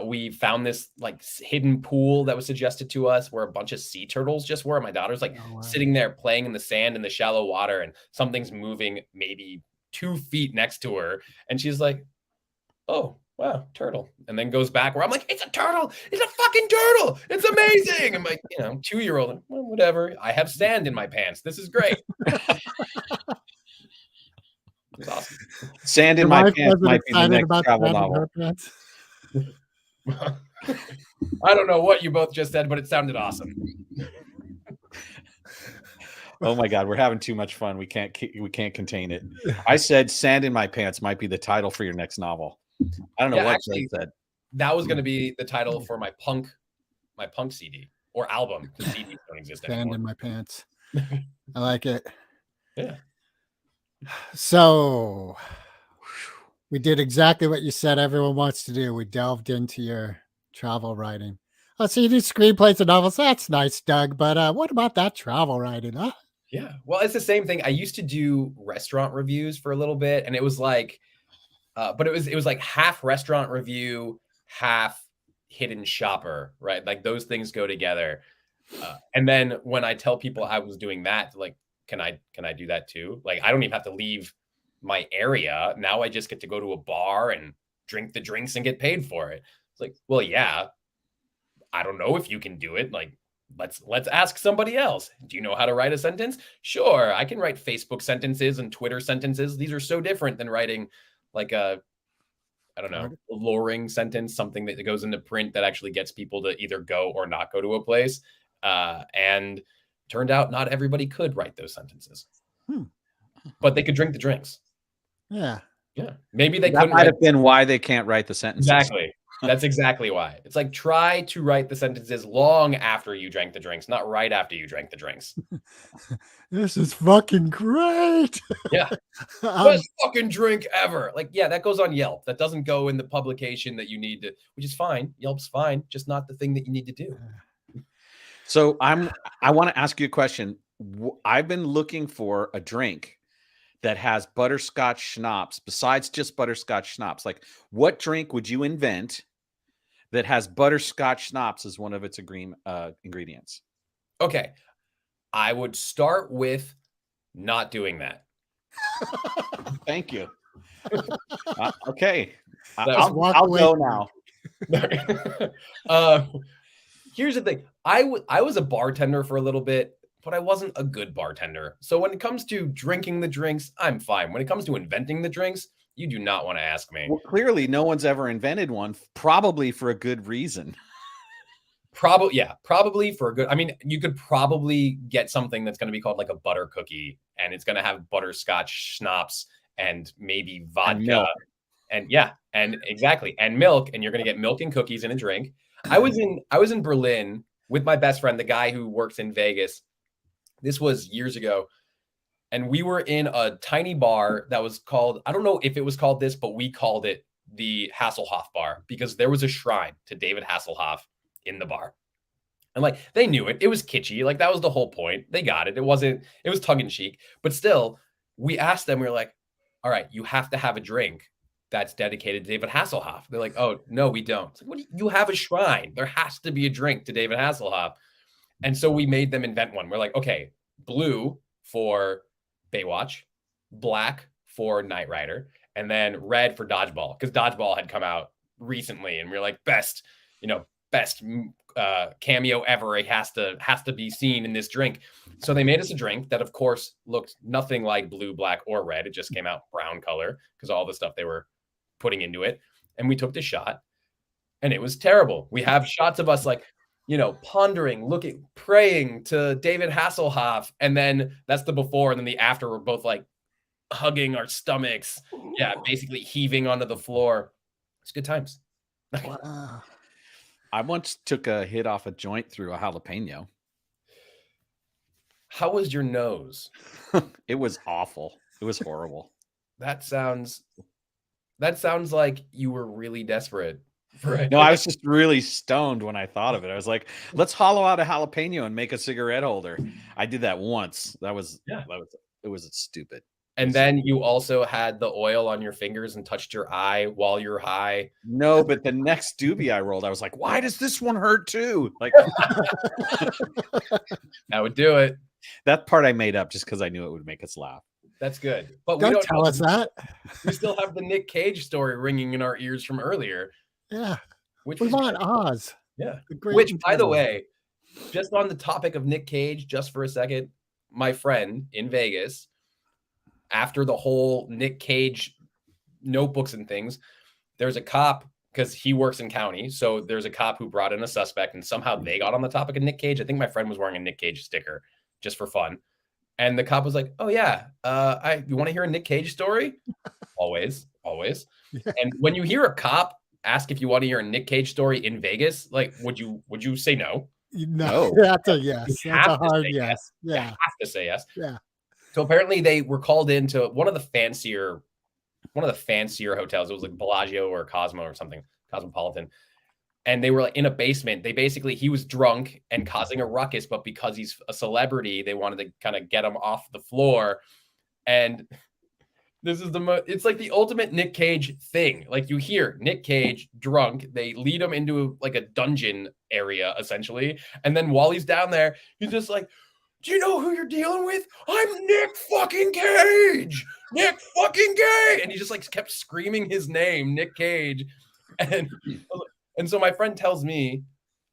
Speaker 2: We found this like hidden pool that was suggested to us where a bunch of sea turtles just were. My daughter's like sitting there playing in the sand in the shallow water, and something's moving maybe 2 feet next to her. And she's like, oh, wow, turtle. And then goes back where I'm like, it's a turtle. It's a fucking turtle. It's amazing. I'm like, 2-year-old, well, whatever. I have sand in my pants. This is great. It's awesome.
Speaker 1: Sand in my pants might be the next travel novel.
Speaker 2: I don't know what you both just said, but it sounded awesome.
Speaker 1: Oh my God, we're having too much fun. We can't contain it. I said "Sand in My Pants" might be the title for your next novel. I don't know what I said.
Speaker 2: That was going to be the title for my punk CD or album. The CDs don't exist anymore.
Speaker 3: Sand in my pants. I like it.
Speaker 2: Yeah.
Speaker 3: So we did exactly what you said everyone wants to do. We delved into your travel writing. Oh, so you do screenplays and novels. That's nice, Doug. But what about that travel writing? Huh?
Speaker 2: Yeah. Well, it's the same thing. I used to do restaurant reviews for a little bit, and it was like, but it was like half restaurant review, half hidden shopper, right? Like those things go together. And then when I tell people I was doing that, like, can I do that too? Like, I don't even have to leave my area. Now I just get to go to a bar and drink the drinks and get paid for it. It's like, well, yeah, I don't know if you can do it. Like, let's ask somebody else. Do you know how to write a sentence? Sure, I can write Facebook sentences and Twitter sentences. These are so different than writing like a alluring sentence, something that goes into print that actually gets people to either go or not go to a place. And turned out not everybody could write those sentences, but they could drink the drinks.
Speaker 3: Yeah.
Speaker 2: Maybe they
Speaker 1: that
Speaker 2: couldn't.
Speaker 1: Might have been why they can't write the sentences.
Speaker 2: Exactly. That's exactly why. It's like, try to write the sentences long after you drank the drinks, not right after you drank the drinks.
Speaker 3: This is fucking great.
Speaker 2: Yeah. Best fucking drink ever. Like, yeah, that goes on Yelp. That doesn't go in the publication that you need to, which is fine. Yelp's fine. Just not the thing that you need to do.
Speaker 1: So I want to ask you a question. I've been looking for a drink that has butterscotch schnapps besides just butterscotch schnapps. Like, what drink would you invent that has butterscotch schnapps as one of its ingredients?
Speaker 2: Okay. I would start with not doing that.
Speaker 1: Thank you. Okay.
Speaker 3: I'll
Speaker 1: go now.
Speaker 2: Here's the thing. I was a bartender for a little bit, but I wasn't a good bartender. So when it comes to drinking the drinks, I'm fine. When it comes to inventing the drinks, you do not want to ask me.
Speaker 1: Well, clearly no one's ever invented one, probably for a good reason.
Speaker 2: Probably for a good. I mean, you could probably get something that's going to be called like a butter cookie, and it's going to have butterscotch schnapps and maybe vodka, and exactly, and milk, and you're going to get milk and cookies in a drink. I was in Berlin with my best friend, the guy who works in Vegas. This was years ago. And we were in a tiny bar that was called, I don't know if it was called this, but we called it the Hasselhoff bar because there was a shrine to David Hasselhoff in the bar. And like, they knew it. It was kitschy. Like, that was the whole point. They got it. It was tongue in cheek, but still we asked them, we were like, all right, you have to have a drink that's dedicated to David Hasselhoff. They're like, oh no, we don't. It's like, what you have a shrine. There has to be a drink to David Hasselhoff. And so we made them invent one. We're like, okay, blue for Baywatch, black for Knight Rider, and then red for Dodgeball, because Dodgeball had come out recently, and we were like, best cameo ever. It has to be seen in this drink. So they made us a drink that, of course, looked nothing like blue, black, or red. It just came out brown color because all the stuff they were putting into it. And we took the shot, and it was terrible. We have shots of us like, pondering, looking, praying to David Hasselhoff. And then that's the before. And then the after, we're both like hugging our stomachs. Yeah, basically heaving onto the floor. It's good times.
Speaker 3: Wow.
Speaker 1: I once took a hit off a joint through a jalapeno.
Speaker 2: How was your nose?
Speaker 1: It was awful. It was horrible.
Speaker 2: That sounds like you were really desperate. Right.
Speaker 1: No, I was just really stoned when I thought of it. I was like, let's hollow out a jalapeno and make a cigarette holder. I did that once. It was stupid.
Speaker 2: And then you also had the oil on your fingers and touched your eye while you're high.
Speaker 1: No, but the next doobie I rolled, I was like, why does this one hurt too? Like
Speaker 2: That would do it.
Speaker 1: that part I made up just because I knew it would make us laugh.
Speaker 2: That's good. But
Speaker 3: Don't
Speaker 2: we don't
Speaker 3: tell us that.
Speaker 2: We still have the Nick Cage story ringing in our ears from earlier.
Speaker 3: Yeah.
Speaker 2: Which
Speaker 3: We
Speaker 2: was
Speaker 3: want
Speaker 2: great.
Speaker 3: Oz.
Speaker 2: Yeah.
Speaker 3: The great
Speaker 2: Which,
Speaker 3: and
Speaker 2: by the
Speaker 3: terrible.
Speaker 2: way, just on the topic of Nick Cage, just for a second, my friend in Vegas, after the whole Nick Cage notebooks and things, there's a cop, because he works in county. So there's a cop who brought in a suspect, and somehow they got on the topic of Nick Cage. I think my friend was wearing a Nick Cage sticker just for fun. And the cop was like, oh, yeah, you want to hear a Nick Cage story? Always.
Speaker 3: Yeah.
Speaker 2: And when you hear a cop ask if you want to hear a Nick Cage story in Vegas, like, would you say no?
Speaker 3: No,
Speaker 1: No.
Speaker 3: that's a yes.
Speaker 2: You
Speaker 3: That's a
Speaker 2: have to
Speaker 3: hard
Speaker 2: say
Speaker 3: yes.
Speaker 2: You
Speaker 3: Yeah.
Speaker 2: have to say yes.
Speaker 3: Yeah.
Speaker 2: So apparently they were called into one of the fancier hotels. It was like Bellagio or Cosmo or something, Cosmopolitan. And they were like in a basement. He was drunk and causing a ruckus, but because he's a celebrity, they wanted to kind of get him off the floor. And this is it's like the ultimate Nick Cage thing. Like, you hear Nick Cage drunk, they lead him into like a dungeon area essentially. And then while he's down there, he's just like, do you know who you're dealing with? I'm Nick fucking Cage. Nick fucking Cage. And he just like kept screaming his name, Nick Cage. And so my friend tells me,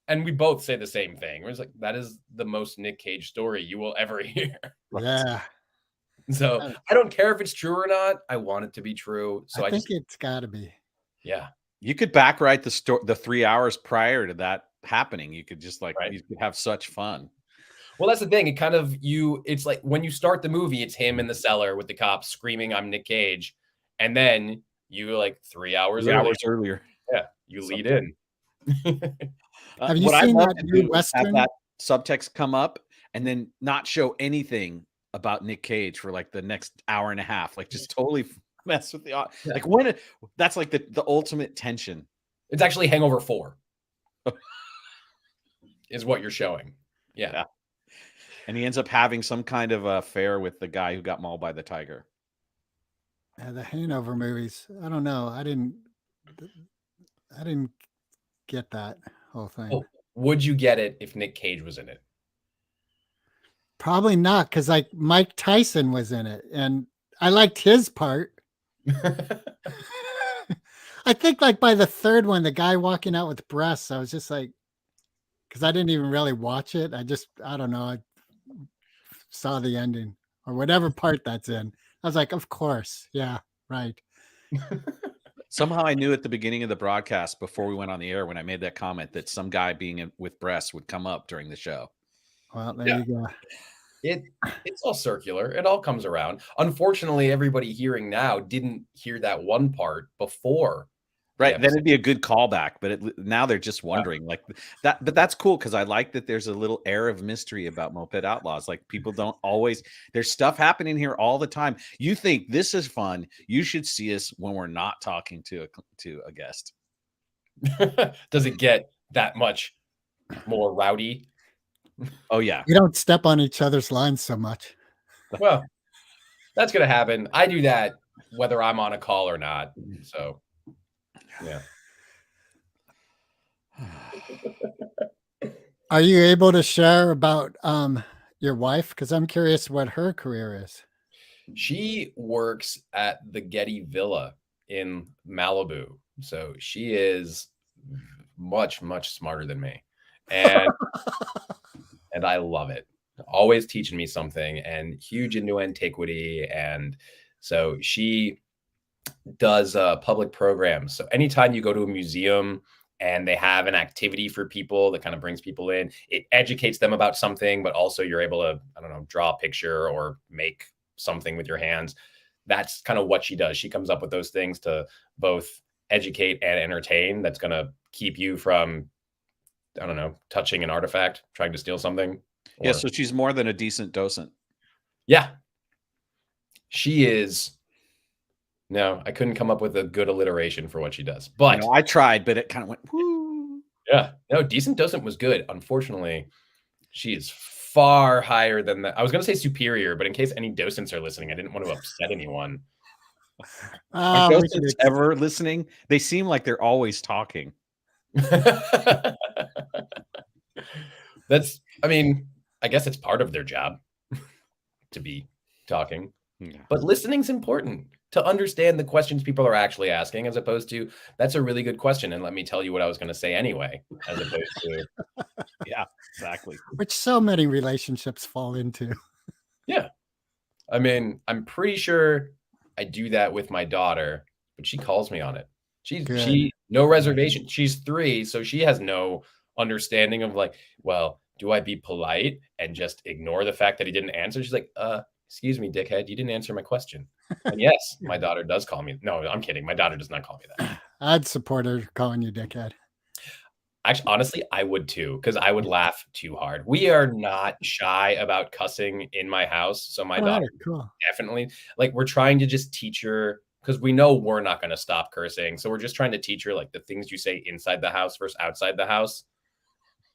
Speaker 2: and we both say the same thing. We're just like, that is the most Nick Cage story you will ever hear.
Speaker 3: Yeah.
Speaker 2: So I don't care if it's true or not. I want it to be true. So
Speaker 3: I think it's got to be.
Speaker 2: Yeah.
Speaker 1: You could backwrite the 3 hours prior to that happening. You could just like,
Speaker 2: Right.
Speaker 1: you could have such fun.
Speaker 2: Well, that's the thing. It kind of it's like when you start the movie, it's him in the cellar with the cops screaming, I'm Nick Cage. And then you like 3 hours
Speaker 1: earlier.
Speaker 2: Yeah. You lead in.
Speaker 3: Have you
Speaker 1: What I'd
Speaker 3: seen
Speaker 1: love
Speaker 3: that
Speaker 1: to
Speaker 3: new
Speaker 1: do is
Speaker 3: Western?
Speaker 1: have that subtext come up and then not show anything about Nick Cage for like the next hour and a half. Like just totally mess with the like that's like the ultimate tension.
Speaker 2: It's actually Hangover 4 is what you're showing. Yeah.
Speaker 1: And he ends up having some kind of affair with the guy who got mauled by the tiger.
Speaker 3: The Hangover movies. I don't know. I didn't get that whole thing.
Speaker 2: Oh, would you get it if Nick Cage was in it?
Speaker 3: Probably not, because like Mike Tyson was in it, and I liked his part. I think like by the third one, the guy walking out with breasts, I was just like, because I didn't even really watch it. I don't know. I saw the ending or whatever part that's in. I was like, of course. Yeah, right.
Speaker 1: Somehow I knew at the beginning of the broadcast before we went on the air when I made that comment that some guy being with breasts would come up during the show.
Speaker 3: Well, there you go.
Speaker 2: It's all circular. It all comes around. Unfortunately, everybody hearing now didn't hear that one part before.
Speaker 1: Right. Then it'd be a good callback, but now they're just wondering like that. But that's cool because I like that there's a little air of mystery about Moped Outlaws. Like people don't always, there's stuff happening here all the time. You think this is fun. You should see us when we're not talking to a guest.
Speaker 2: Does it get that much more rowdy?
Speaker 1: Oh, yeah.
Speaker 3: We don't step on each other's lines so much.
Speaker 2: Well, that's going to happen. I do that whether I'm on a call or not. So, yeah.
Speaker 3: Are you able to share about your wife? Because I'm curious what her career is.
Speaker 2: She works at the Getty Villa in Malibu. So she is much, much smarter than me. And and I love it. Always teaching me something and huge into antiquity. And so she does public programs. So anytime you go to a museum and they have an activity for people that kind of brings people in, it educates them about something, but also you're able to, I don't know, draw a picture or make something with your hands. That's kind of what she does. She comes up with those things to both educate and entertain. That's going to keep you from, I don't know, touching an artifact, trying to steal something.
Speaker 1: Yeah. So she's more than a decent docent.
Speaker 2: Yeah. She is. No, I couldn't come up with a good alliteration for what she does, but
Speaker 1: I tried, but it kind of went, whoo.
Speaker 2: Yeah, no, decent docent was good. Unfortunately, she is far higher than that. I was going to say superior, but in case any docents are listening, I didn't want to upset anyone.
Speaker 1: Are docents ever listening? They seem like they're always talking.
Speaker 2: I mean, I guess it's part of their job to be talking.
Speaker 1: Yeah.
Speaker 2: But listening's important to understand the questions people are actually asking, as opposed to, that's a really good question, and let me tell you what I was going to say anyway, as opposed to,
Speaker 1: yeah, exactly.
Speaker 3: Which so many relationships fall into.
Speaker 2: Yeah. I mean, I'm pretty sure I do that with my daughter, but she calls me on it. She no reservation. She's 3, so she has no understanding of like, well, do I be polite and just ignore the fact that he didn't answer? She's like, excuse me, dickhead, you didn't answer my question. And yes, my daughter does call me. No, I'm kidding. My daughter does not call me that.
Speaker 3: I'd support her calling you dickhead.
Speaker 2: Actually, honestly, I would too, because I would laugh too hard. We are not shy about cussing in my house. So my daughter definitely, like, we're trying to just teach her, because we know we're not going to stop cursing. So we're just trying to teach her like the things you say inside the house versus outside the house.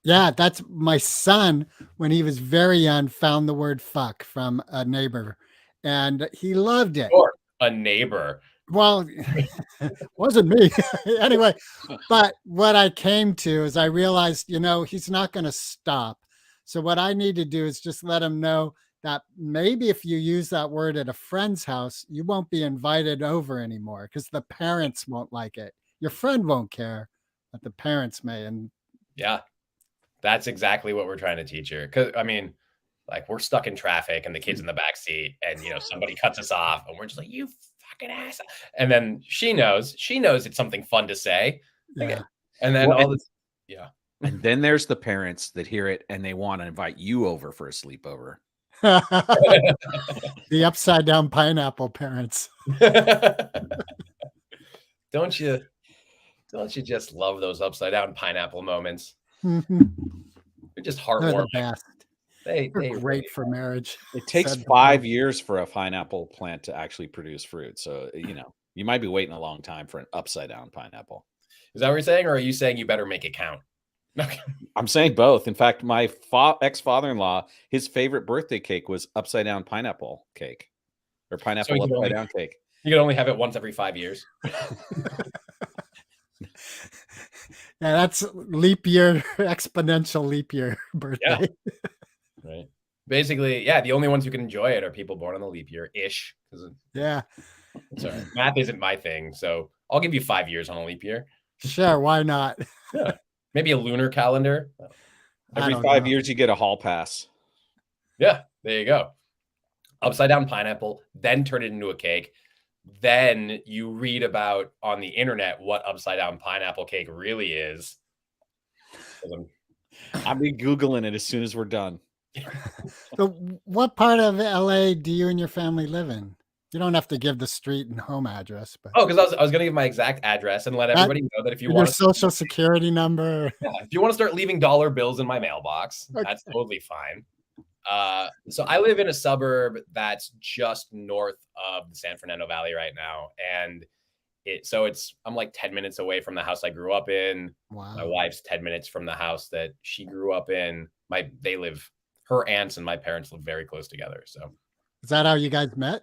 Speaker 3: Yeah, that's my son, when he was very young, found the word fuck from a neighbor and he loved it.
Speaker 2: Or a neighbor.
Speaker 3: Well, wasn't me. Anyway, but what I came to is I realized, he's not going to stop. So what I need to do is just let him know that maybe if you use that word at a friend's house, you won't be invited over anymore because the parents won't like it. Your friend won't care, but the parents may. And
Speaker 2: yeah. That's exactly what we're trying to teach her. Because, I mean, like, we're stuck in traffic and the kid's in the back seat and, somebody cuts us off and we're just like, you fucking ass. And then she knows it's something fun to say.
Speaker 3: Yeah.
Speaker 2: And then yeah.
Speaker 1: And then there's the parents that hear it and they want to invite you over for a sleepover.
Speaker 3: The upside down pineapple parents.
Speaker 2: Don't you just love those upside down pineapple moments? They're just heartwarming.
Speaker 3: They're great
Speaker 2: really
Speaker 3: for marriage.
Speaker 1: It takes 5 years for a pineapple plant to actually produce fruit. So, you might be waiting a long time for an upside down pineapple.
Speaker 2: Is that what you're saying? Or are you saying you better make it count?
Speaker 1: I'm saying both. In fact, my ex-father-in-law, his favorite birthday cake was upside down pineapple cake or pineapple upside down cake.
Speaker 2: You can only have it once every 5 years.
Speaker 3: Yeah, that's leap year, exponential leap year birthday.
Speaker 2: Yeah. Right. Basically, yeah, the only ones who can enjoy it are people born on the leap year-ish.
Speaker 3: Yeah.
Speaker 2: Sorry, math isn't my thing, so I'll give you 5 years on a leap year.
Speaker 3: Sure, why not?
Speaker 2: Yeah. Maybe a lunar calendar.
Speaker 1: Every 5 years, you get a hall pass.
Speaker 2: Yeah, there you go. Upside down pineapple, then turn it into a cake. Then you read about on the internet what upside down pineapple cake really is.
Speaker 1: I'll be Googling it as soon as we're done.
Speaker 3: So what part of LA do you and your family live in? You don't have to give the street and home address. But
Speaker 2: because I was going to give my exact address and let everybody know that if you want
Speaker 3: your social security number.
Speaker 2: Yeah, if you want to start leaving dollar bills in my mailbox, that's totally fine. So I live in a suburb that's just north of the San Fernando Valley right now. And I'm like 10 minutes away from the house I grew up in. Wow. My wife's 10 minutes from the house that she grew up in. Her aunts and my parents live very close together. So
Speaker 3: is that how you guys met?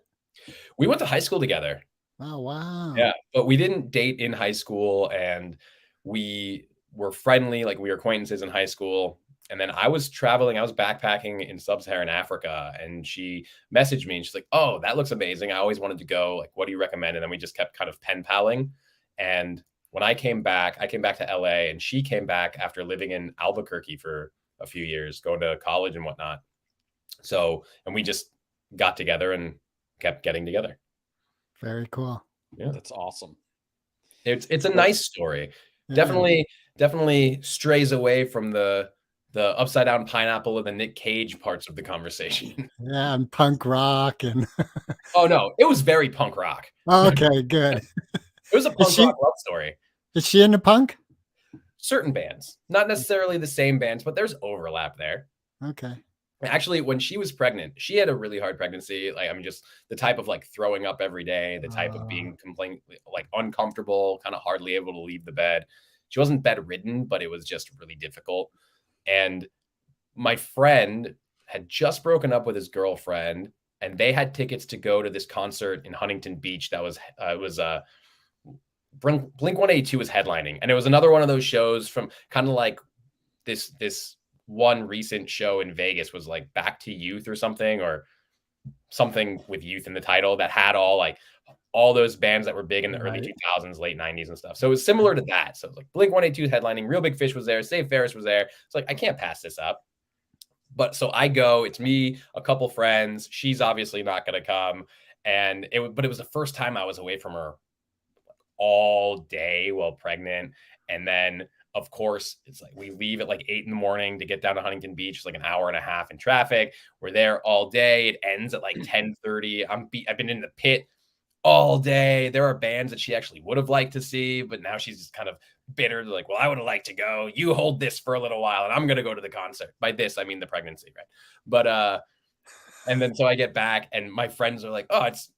Speaker 2: We went to high school together.
Speaker 3: Oh, wow.
Speaker 2: Yeah. But we didn't date in high school and we were friendly. Like, we were acquaintances in high school. And then I was backpacking in sub-Saharan Africa, and she messaged me and she's like, oh, that looks amazing. I always wanted to go. Like, what do you recommend? And then we just kept kind of pen paling. And when I came back to LA, and she came back after living in Albuquerque for a few years, going to college and whatnot. So, and we just got together and kept getting together.
Speaker 3: Very cool.
Speaker 1: Yeah, that's awesome.
Speaker 2: It's a nice story. Yeah. Definitely strays away from the upside down pineapple and the Nick Cage parts of the conversation.
Speaker 3: Yeah, and punk rock and
Speaker 2: oh no, it was very punk rock.
Speaker 3: Okay, good.
Speaker 2: It was a punk rock love story.
Speaker 3: Is she into punk?
Speaker 2: Certain bands, not necessarily the same bands, but there's overlap there.
Speaker 3: Okay.
Speaker 2: Actually, when she was pregnant, she had a really hard pregnancy. Like, I mean, just the type of like throwing up every day, the type of being like uncomfortable, kind of hardly able to leave the bed. She wasn't bedridden, but it was just really difficult. And my friend, had just broken up with his girlfriend, and they had tickets to go to this concert in Huntington Beach. That was Blink 182 was headlining, and it was another one of those shows from kind of like this one recent show in Vegas was like Back to Youth or something with youth in the title, that had all those bands that were big in the early 2000s, late 90s and stuff. So it was similar to that. So it was like Blink 182 headlining, Real Big Fish was there, Save Ferris was there. It's like, I can't pass this up. But so I go, it's me, a couple friends. She's obviously not going to come. But it was the first time I was away from her all day while pregnant. And then, of course, it's like we leave at like 8 a.m. to get down to Huntington Beach. It's like an hour and a half in traffic. We're there all day. It ends at like 10:30. I've been in the pit all day. There are bands that she actually would have liked to see, but now she's just kind of bitter. Like, well, I would have liked to go. You hold this for a little while, and I'm going to go to the concert. By this, I mean the pregnancy, right? But, and then so I get back, and my friends are like, oh, it's,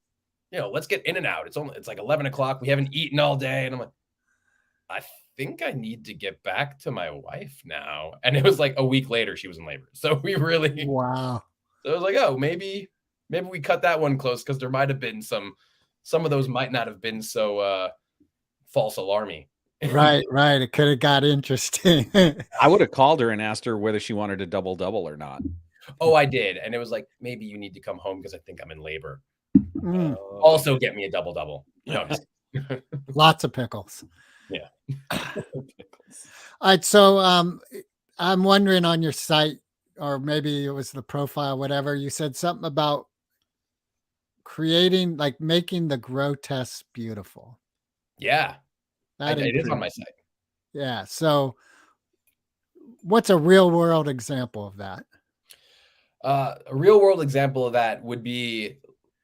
Speaker 2: let's get in and out. It's like 11 o'clock. We haven't eaten all day. And I'm like, I think I need to get back to my wife now. And it was like a week later, she was in labor. So we really,
Speaker 3: wow.
Speaker 2: So I was like, oh, maybe we cut that one close, because there might have been some of those might not have been so false alarmy.
Speaker 3: Right. It could have got interesting.
Speaker 1: I would have called her and asked her whether she wanted a double or not.
Speaker 2: Oh, I did. And it was like, maybe you need to come home because I think I'm in labor. Also get me a double. No,
Speaker 3: lots of pickles.
Speaker 2: Yeah.
Speaker 3: All right. So I'm wondering, on your site, or maybe it was the profile, whatever, you said something about creating, like making the grotesque beautiful.
Speaker 2: Yeah. It is on my site.
Speaker 3: Yeah. So what's a real world example of that?
Speaker 2: A real world example of that would be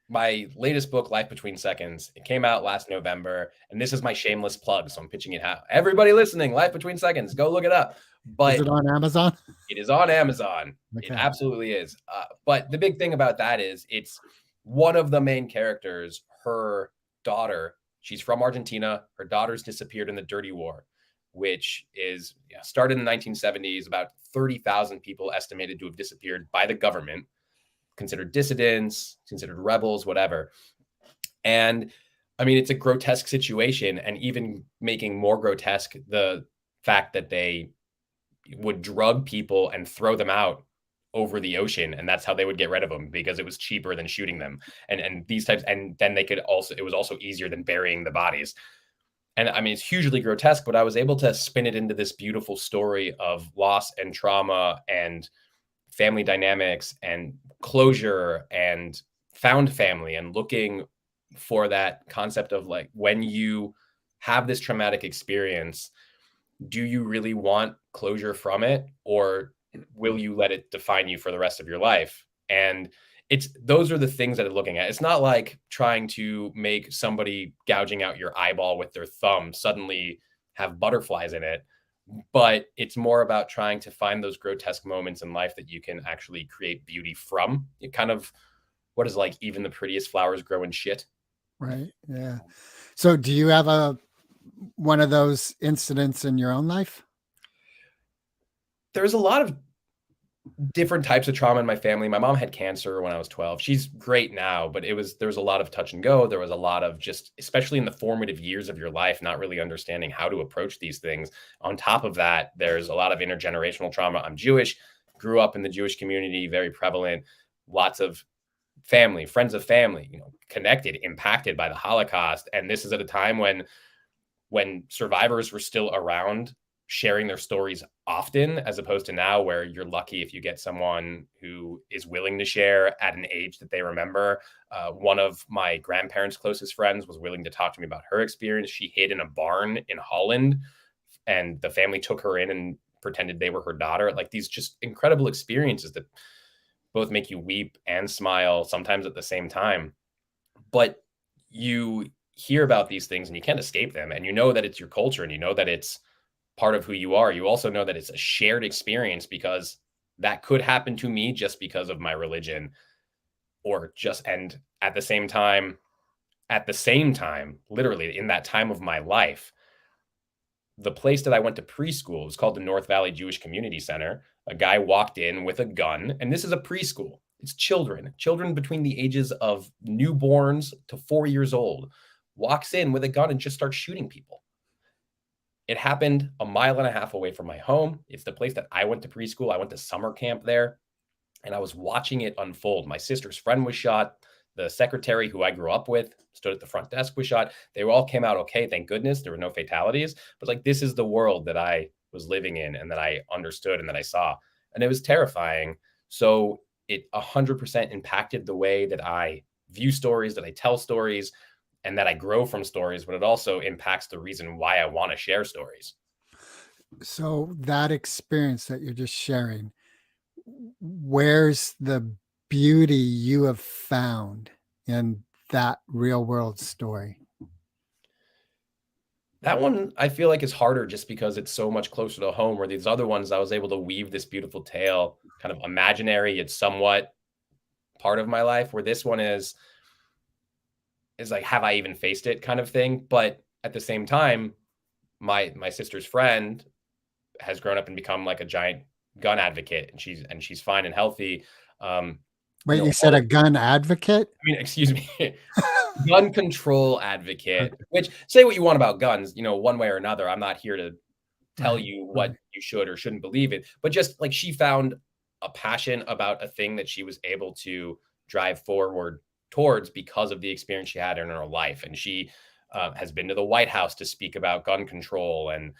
Speaker 2: my latest book, Life Between Seconds. It came out last November, and this is my shameless plug, so I'm pitching it out. Everybody listening, Life Between Seconds, go look it up. But
Speaker 3: is it on Amazon?
Speaker 2: It is on Amazon.
Speaker 3: Okay.
Speaker 2: It absolutely is. But the big thing about that is it's one of the main characters, her daughter. She's from Argentina. Her daughter's disappeared in the Dirty War, which is started in the 1970s. About 30,000 people estimated to have disappeared by the government, considered dissidents, considered rebels, whatever. And I mean, it's a grotesque situation, and even making more grotesque the fact that they would drug people and throw them out over the ocean, and that's how they would get rid of them, because it was cheaper than shooting them. And these types, and then it was also easier than burying the bodies. And I mean, it's hugely grotesque, but I was able to spin it into this beautiful story of loss and trauma and family dynamics and closure and found family, and looking for that concept of like, when you have this traumatic experience, do you really want closure from it, or will you let it define you for the rest of your life? And those are the things that I'm looking at. It's not like trying to make somebody gouging out your eyeball with their thumb suddenly have butterflies in it, but it's more about trying to find those grotesque moments in life that you can actually create beauty from. It kind of, what is like, even the prettiest flowers grow in shit.
Speaker 3: Right. Yeah. So do you have one of those incidents in your own life?
Speaker 2: There's a lot of different types of trauma in my family. My mom had cancer when I was 12. She's great now, but there was a lot of touch and go. There was a lot of just, especially in the formative years of your life, not really understanding how to approach these things. On top of that, there's a lot of intergenerational trauma. I'm Jewish, grew up in the Jewish community, very prevalent, lots of family, friends of family, connected, impacted by the Holocaust. And this is at a time when survivors were still around, sharing their stories often, as opposed to now, where you're lucky if you get someone who is willing to share at an age that they remember. One of my grandparents' closest friends was willing to talk to me about her experience. She hid in a barn in Holland, and the family took her in and pretended they were her daughter. Like, these just incredible experiences that both make you weep and smile, sometimes at the same time. But you hear about these things and you can't escape them. And you know that it's your culture, and you know that it's part of who you are. You also know that it's a shared experience, because that could happen to me just because of my religion, and at the same time, literally in that time of my life, the place that I went to preschool was called the North Valley Jewish Community Center. A guy walked in with a gun, and this is a preschool. It's children between the ages of newborns to 4 years old, walks in with a gun and just starts shooting people. It happened a mile and a half away from my home. It's the place that I went to preschool. I went to summer camp there, and I was watching it unfold. My sister's friend was shot. The secretary who I grew up with stood at the front desk was shot. They all came out okay, thank goodness. There were no fatalities. But like, this is the world that I was living in and that I understood and that I saw. And it was terrifying. So it 100% impacted the way that I view stories, that I tell stories, and that I grow from stories, but it also impacts the reason why I want to share stories.
Speaker 3: So that experience that you're just sharing, where's the beauty you have found in that real world story?
Speaker 2: That one I feel like is harder just because it's so much closer to home, where these other ones I was able to weave this beautiful tale, kind of imaginary, it's somewhat part of my life, where this one is like, have I even faced it kind of thing. But at the same time, my sister's friend has grown up and become like a giant gun advocate, and she's fine and healthy.
Speaker 3: Wait, you said a gun advocate?
Speaker 2: I mean, excuse me, gun control advocate, which, say what you want about guns, one way or another. I'm not here to tell you what you should or shouldn't believe in, but just like, she found a passion about a thing that she was able to drive forward towards because of the experience she had in her life. And she has been to the White House to speak about gun control. And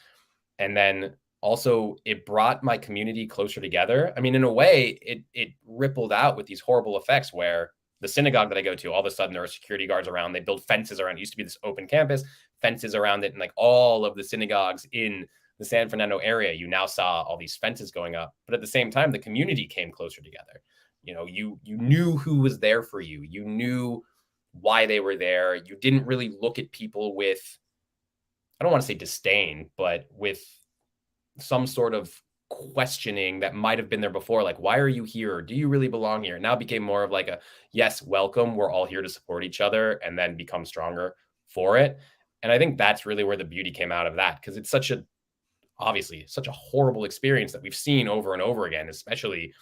Speaker 2: then also, it brought my community closer together. I mean, in a way, it rippled out with these horrible effects where the synagogue that I go to, all of a sudden there are security guards around. They built fences around. It used to be this open campus, fences around it. And like, all of the synagogues in the San Fernando area, you now saw all these fences going up. But at the same time, the community came closer together. You knew who was there for you. You knew why they were there. You didn't really look at people with, I don't want to say disdain, but with some sort of questioning that might have been there before. Like, why are you here? Do you really belong here? It now became more of like a, yes, welcome. We're all here to support each other, and then become stronger for it. And I think that's really where the beauty came out of that, because it's obviously such a horrible experience that we've seen over and over again, especially,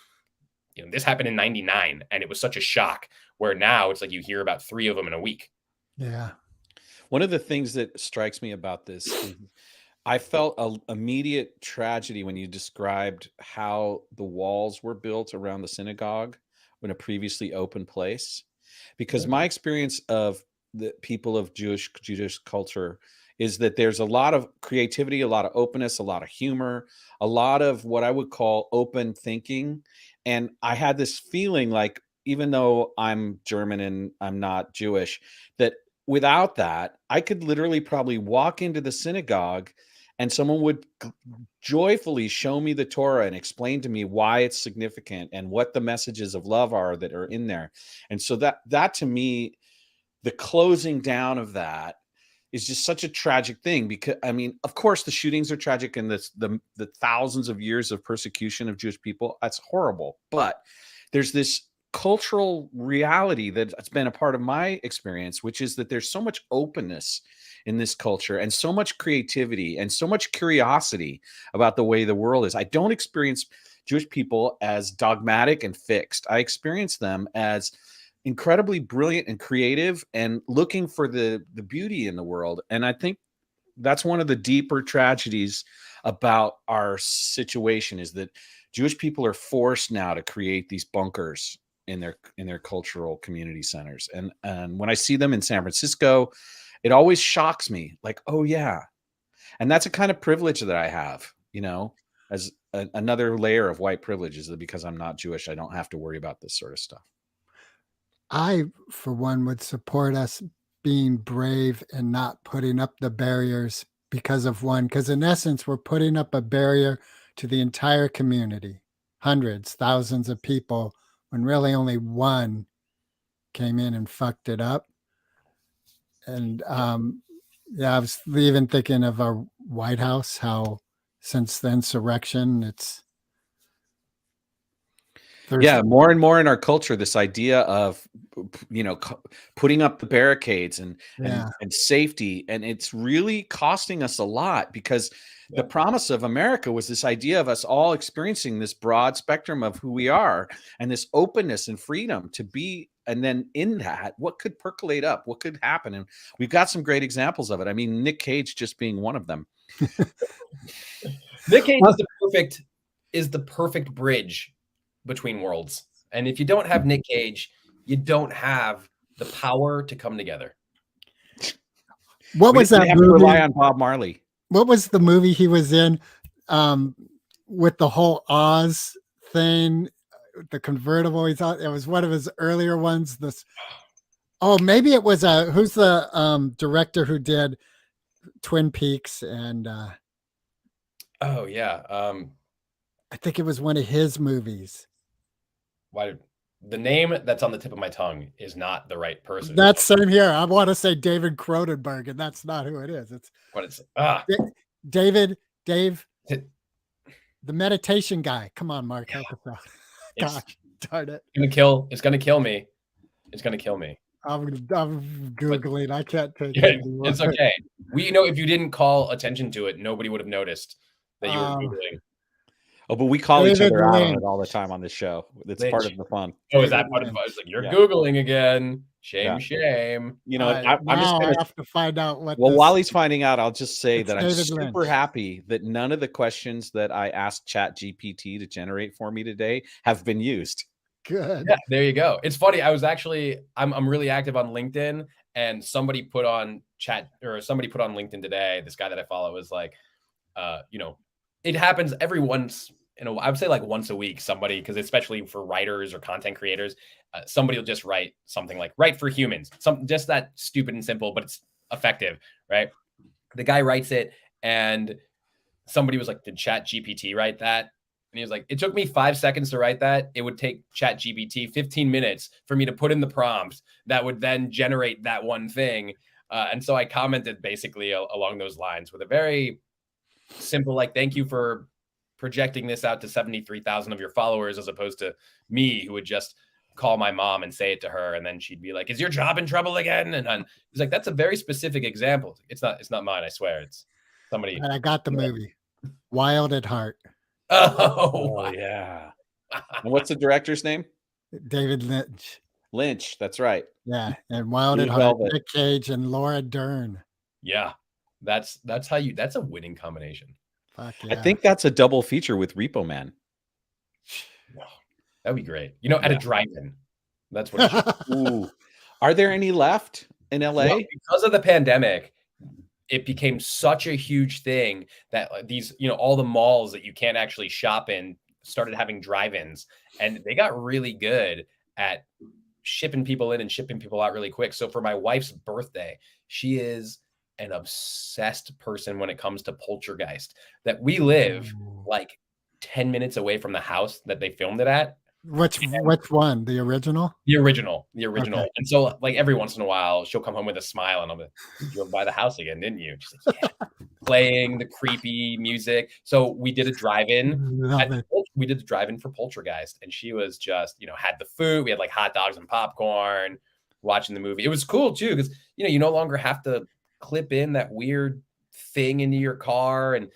Speaker 2: this happened in 99, and it was such a shock, where now it's like you hear about 3 of them in a week.
Speaker 3: Yeah.
Speaker 1: One of the things that strikes me about this is I felt an immediate tragedy when you described how the walls were built around the synagogue in a previously open place, because my experience of the people of Jewish culture is that there's a lot of creativity, a lot of openness, a lot of humor, a lot of what I would call open thinking. And I had this feeling like, even though I'm German and I'm not Jewish, that without that, I could literally probably walk into the synagogue and someone would joyfully show me the Torah and explain to me why it's significant and what the messages of love are that are in there. And so that to me, the closing down of that is just such a tragic thing, because I mean, of course the shootings are tragic, and the thousands of years of persecution of Jewish people, that's horrible. But there's this cultural reality that's been a part of my experience, which is that there's so much openness in this culture, and so much creativity, and so much curiosity about the way the world is. I don't experience Jewish people as dogmatic and fixed. I experience them as incredibly brilliant and creative, and looking for the beauty in the world. And I think that's one of the deeper tragedies about our situation, is that Jewish people are forced now to create these bunkers in their cultural community centers. And when I see them in San Francisco, it always shocks me, like, oh yeah. And that's a kind of privilege that I have, as another layer of white privilege, is that because I'm not Jewish, I don't have to worry about this sort of stuff.
Speaker 3: I, for one, would support us being brave and not putting up the barriers because in essence, we're putting up a barrier to the entire community, hundreds, thousands of people, when really only one came in and fucked it up. And I was even thinking of our White House, how since the insurrection,
Speaker 1: Yeah, more and more in our culture, this idea of putting up the barricades and safety, and it's really costing us a lot, because the promise of America was this idea of us all experiencing this broad spectrum of who we are and this openness and freedom to be. And then in that, what could percolate up? What could happen? And we've got some great examples of it. I mean, Nick Cage just being one of them.
Speaker 2: Nick Cage is the perfect bridge between worlds. And if you don't have Nick Cage, you don't have the power to come together.
Speaker 3: What was that
Speaker 1: movie? To rely on Bob Marley.
Speaker 3: What was the movie he was in with the whole Oz thing, the convertible? He thought it was one of his earlier ones. Maybe it was who's the director who did Twin Peaks and
Speaker 2: I
Speaker 3: think it was one of his movies.
Speaker 2: Why the name that's on the tip of my tongue is not the right person.
Speaker 3: That's same here. I want to say David Cronenberg, and that's not who it is. It's Dave, the meditation guy. Come on, Mark, help us out. Gosh, darn it!
Speaker 2: It's gonna kill me. It's gonna kill me.
Speaker 3: I'm Googling. I can't take it.
Speaker 2: It's okay. If you didn't call attention to it, nobody would have noticed that you were Googling.
Speaker 1: Oh, but we call each other out on it all the time on this show. It's part of the fun.
Speaker 2: Oh, is that part of the fun? It's like, you're Googling again. Shame.
Speaker 1: I'm
Speaker 3: just going to have to find out what.
Speaker 1: Well, while he's finding out, I'll just say that I'm super happy that none of the questions that I asked ChatGPT to generate for me today have been used.
Speaker 3: Good.
Speaker 2: Yeah, there you go. It's funny. I was actually, I'm really active on LinkedIn, and somebody put on LinkedIn today, this guy that I follow was like, it happens every once, I would say like once a week, somebody, because especially for writers or content creators, somebody will just write something like "Write for Humans," just that stupid and simple, but it's effective, right? The guy writes it, and somebody was like, "Did ChatGPT write that?" And he was like, "It took me 5 seconds to write that. It would take ChatGPT 15 minutes for me to put in the prompt that would then generate that one thing." And so I commented basically along those lines with a very simple, like, "Thank you for projecting this out to 73,000 of your followers, as opposed to me, who would just call my mom and say it to her, and then she'd be like, 'Is your job in trouble again?'" And he's like, "That's a very specific example. It's not mine. I swear. It's somebody."
Speaker 3: And I got the movie Wild at Heart.
Speaker 2: Oh
Speaker 1: yeah. And what's the director's name?
Speaker 3: David Lynch.
Speaker 1: Lynch, that's right.
Speaker 3: Yeah, and Wild at Heart, Nick Cage and Laura Dern.
Speaker 2: Yeah, that's a winning combination.
Speaker 3: Fuck yeah.
Speaker 1: I think that's a double feature with Repo Man.
Speaker 2: That'd be great. At a drive-in. That's what it should.
Speaker 1: Ooh. Are there any left in LA?
Speaker 2: Well, because of the pandemic, it became such a huge thing that these, all the malls that you can't actually shop in started having drive-ins, and they got really good at shipping people in and shipping people out really quick. So for my wife's birthday, she is an obsessed person when it comes to Poltergeist, that we live like 10 minutes away from the house that they filmed it at.
Speaker 3: Which one? The original?
Speaker 2: The original.
Speaker 3: Okay.
Speaker 2: And so like every once in a while she'll come home with a smile, and I'm like, "You drove by the house again, didn't you?" She's like, "Yeah." Playing the creepy music. So we did a drive-in. We did the drive-in for Poltergeist, and she was just, had the food. We had like hot dogs and popcorn, watching the movie. It was cool too, because you no longer have to clip in that weird thing into your car and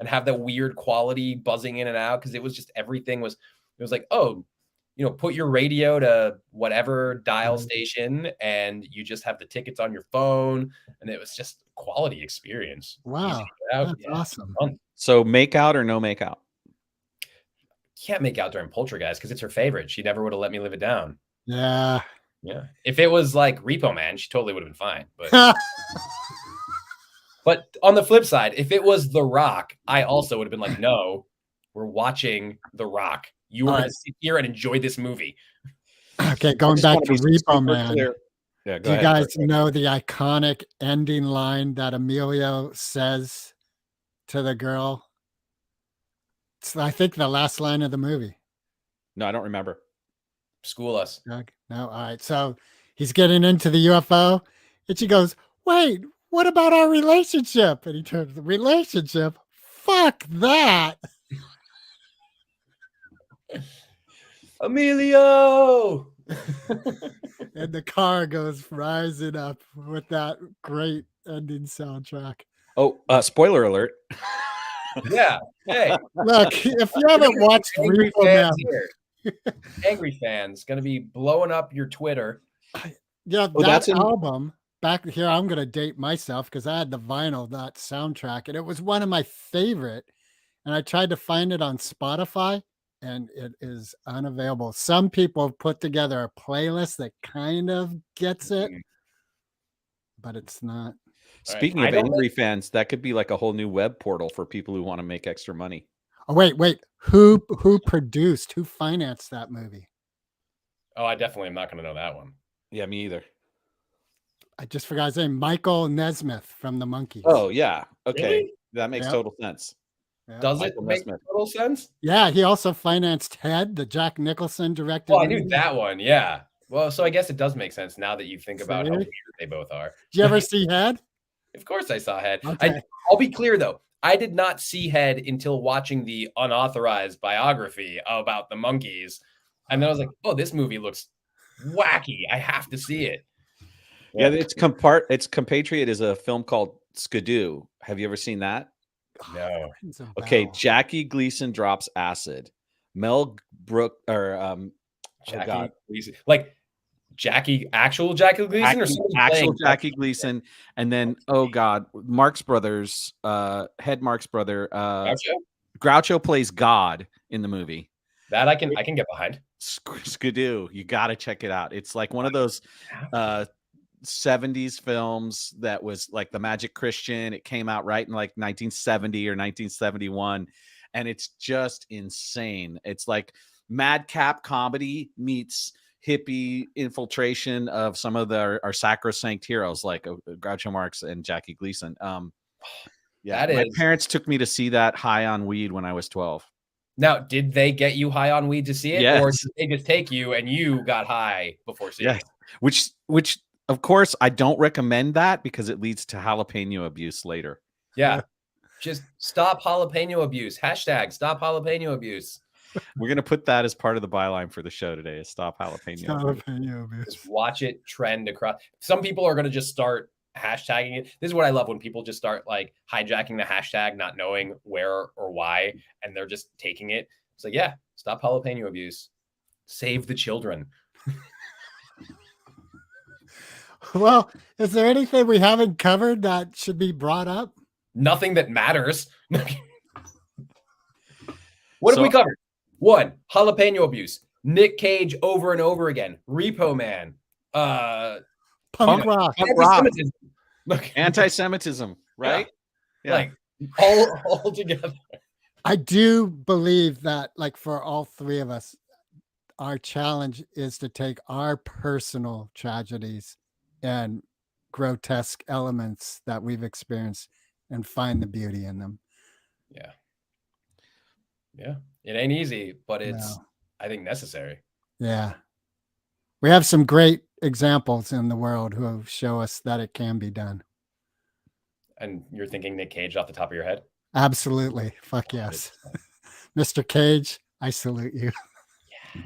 Speaker 2: have that weird quality buzzing in and out, because it was just everything was. It was like, oh, put your radio to whatever dial station, and you just have the tickets on your phone, and it was just a quality experience.
Speaker 3: Wow, that's awesome.
Speaker 1: So make out or no make out?
Speaker 2: Can't make out during Poltergeist because it's her favorite. She never would have let me live it down.
Speaker 3: Yeah.
Speaker 2: If it was like Repo Man, she totally would have been fine. But but on the flip side, if it was The Rock, I also would have been like, "No, we're watching The Rock. You are going to sit here and enjoy this movie."
Speaker 3: Okay, going back to Repo Man.
Speaker 1: Yeah,
Speaker 3: do you guys know the iconic ending line that Emilio says to the girl? It's, I think, the last line of the movie.
Speaker 1: No, I don't remember.
Speaker 2: School us.
Speaker 3: No, all right. So he's getting into the UFO, and she goes, "Wait, what about our relationship?" And he turns, "The relationship? Fuck that."
Speaker 2: Emilio.
Speaker 3: And the car goes rising up with that great ending soundtrack.
Speaker 1: Oh, spoiler alert.
Speaker 2: Yeah. Hey,
Speaker 3: Look, if you haven't watched
Speaker 2: angry
Speaker 3: Repo Man,
Speaker 2: fans here. Angry fans gonna be blowing up your Twitter.
Speaker 3: yeah,
Speaker 1: Oh,
Speaker 3: that
Speaker 1: that's in-
Speaker 3: album back here, I'm gonna date myself because I had the vinyl, that soundtrack, and it was one of my favorite. And I tried to find it on Spotify, and it is unavailable. Some people have put together a playlist that kind of gets it, but it's not.
Speaker 1: Speaking
Speaker 2: I
Speaker 1: of
Speaker 2: don't
Speaker 1: angry fans, that could be like a whole new web portal for people who want to make extra money.
Speaker 3: Oh, wait. Who produced, who financed that movie?
Speaker 2: Oh, I definitely am not gonna know that one.
Speaker 1: Yeah, me either.
Speaker 3: I just forgot his name. Michael Nesmith from the Monkees.
Speaker 1: Oh, yeah. Okay.
Speaker 2: Really?
Speaker 1: That makes
Speaker 3: Yep.
Speaker 1: total sense.
Speaker 3: Yeah.
Speaker 2: Does it
Speaker 1: Michael
Speaker 2: make
Speaker 1: Nesmith.
Speaker 2: total sense?
Speaker 3: Yeah, he also financed Head, the Jack Nicholson directed.
Speaker 2: Oh, I knew
Speaker 3: movie.
Speaker 2: that one. Yeah. Well, so I guess it does make sense now that you think about how
Speaker 3: See?
Speaker 2: weird they both are.
Speaker 3: Did you ever see Head?
Speaker 2: Of course, I saw Head.
Speaker 3: Okay.
Speaker 2: I'll be clear though. I did not see Head until watching the unauthorized biography about the Monkees, and then I was like, "Oh, this movie looks wacky. I have to see it."
Speaker 1: Yeah, its compatriot is a film called Skidoo. Have you ever seen that?
Speaker 2: No.
Speaker 3: Rings a
Speaker 1: Okay,
Speaker 3: bell.
Speaker 1: Jackie Gleason drops acid. Mel Brook or
Speaker 2: Jackie
Speaker 1: God.
Speaker 2: Gleason, like actual Jackie Gleason, or somebody
Speaker 1: actual
Speaker 2: playing
Speaker 1: Jackie Gleason, and then oh God, Marx Brothers, Head Marx brother,
Speaker 2: Groucho?
Speaker 1: Groucho plays God in the movie.
Speaker 2: That I can get behind.
Speaker 1: Skidoo, you got to check it out. It's like one of those 70s films that was like the Magic Christian. It came out right in like 1970 or 1971, and it's just insane. It's like madcap comedy meets hippie infiltration of some of our sacrosanct heroes like Groucho Marx and Jackie Gleason. Yeah, my parents took me to see that high on weed when I was 12.
Speaker 2: Now, did they get you high on weed to see it,
Speaker 1: Yes.
Speaker 2: or did they just take you and you got high before seeing it?
Speaker 1: Which of course I don't recommend that because it leads to jalapeno abuse later.
Speaker 2: Yeah. Just stop jalapeno abuse. Hashtag stop jalapeno abuse.
Speaker 1: We're going to put that as part of the byline for the show today is stop jalapeno abuse.
Speaker 3: Jalapeno abuse.
Speaker 2: Just watch it trend across. Some people are going to just start hashtagging it. This is what I love when people just start like hijacking the hashtag, not knowing where or why, and they're just taking it. It's like, yeah, stop jalapeno abuse. Save the children.
Speaker 3: Well, is there anything we haven't covered that should be brought up?
Speaker 2: Nothing that matters. What have we covered? 1, jalapeno abuse. Nick Cage over and over again. Repo Man.
Speaker 3: Punk rock.
Speaker 2: Anti-Semitism.
Speaker 1: Anti-Semitism, right?
Speaker 2: Yeah. Like all together.
Speaker 3: I do believe that, like, for all three of us, our challenge is to take our personal tragedies and grotesque elements that we've experienced and find the beauty in them.
Speaker 2: Yeah. Yeah. It ain't easy, but it's,
Speaker 3: No.
Speaker 2: I think, necessary.
Speaker 3: Yeah. We have some great examples in the world who show us that it can be done.
Speaker 2: And you're thinking Nick Cage off the top of your head?
Speaker 3: Absolutely. Fuck yes. Mr. Cage, I salute you.
Speaker 2: Yeah.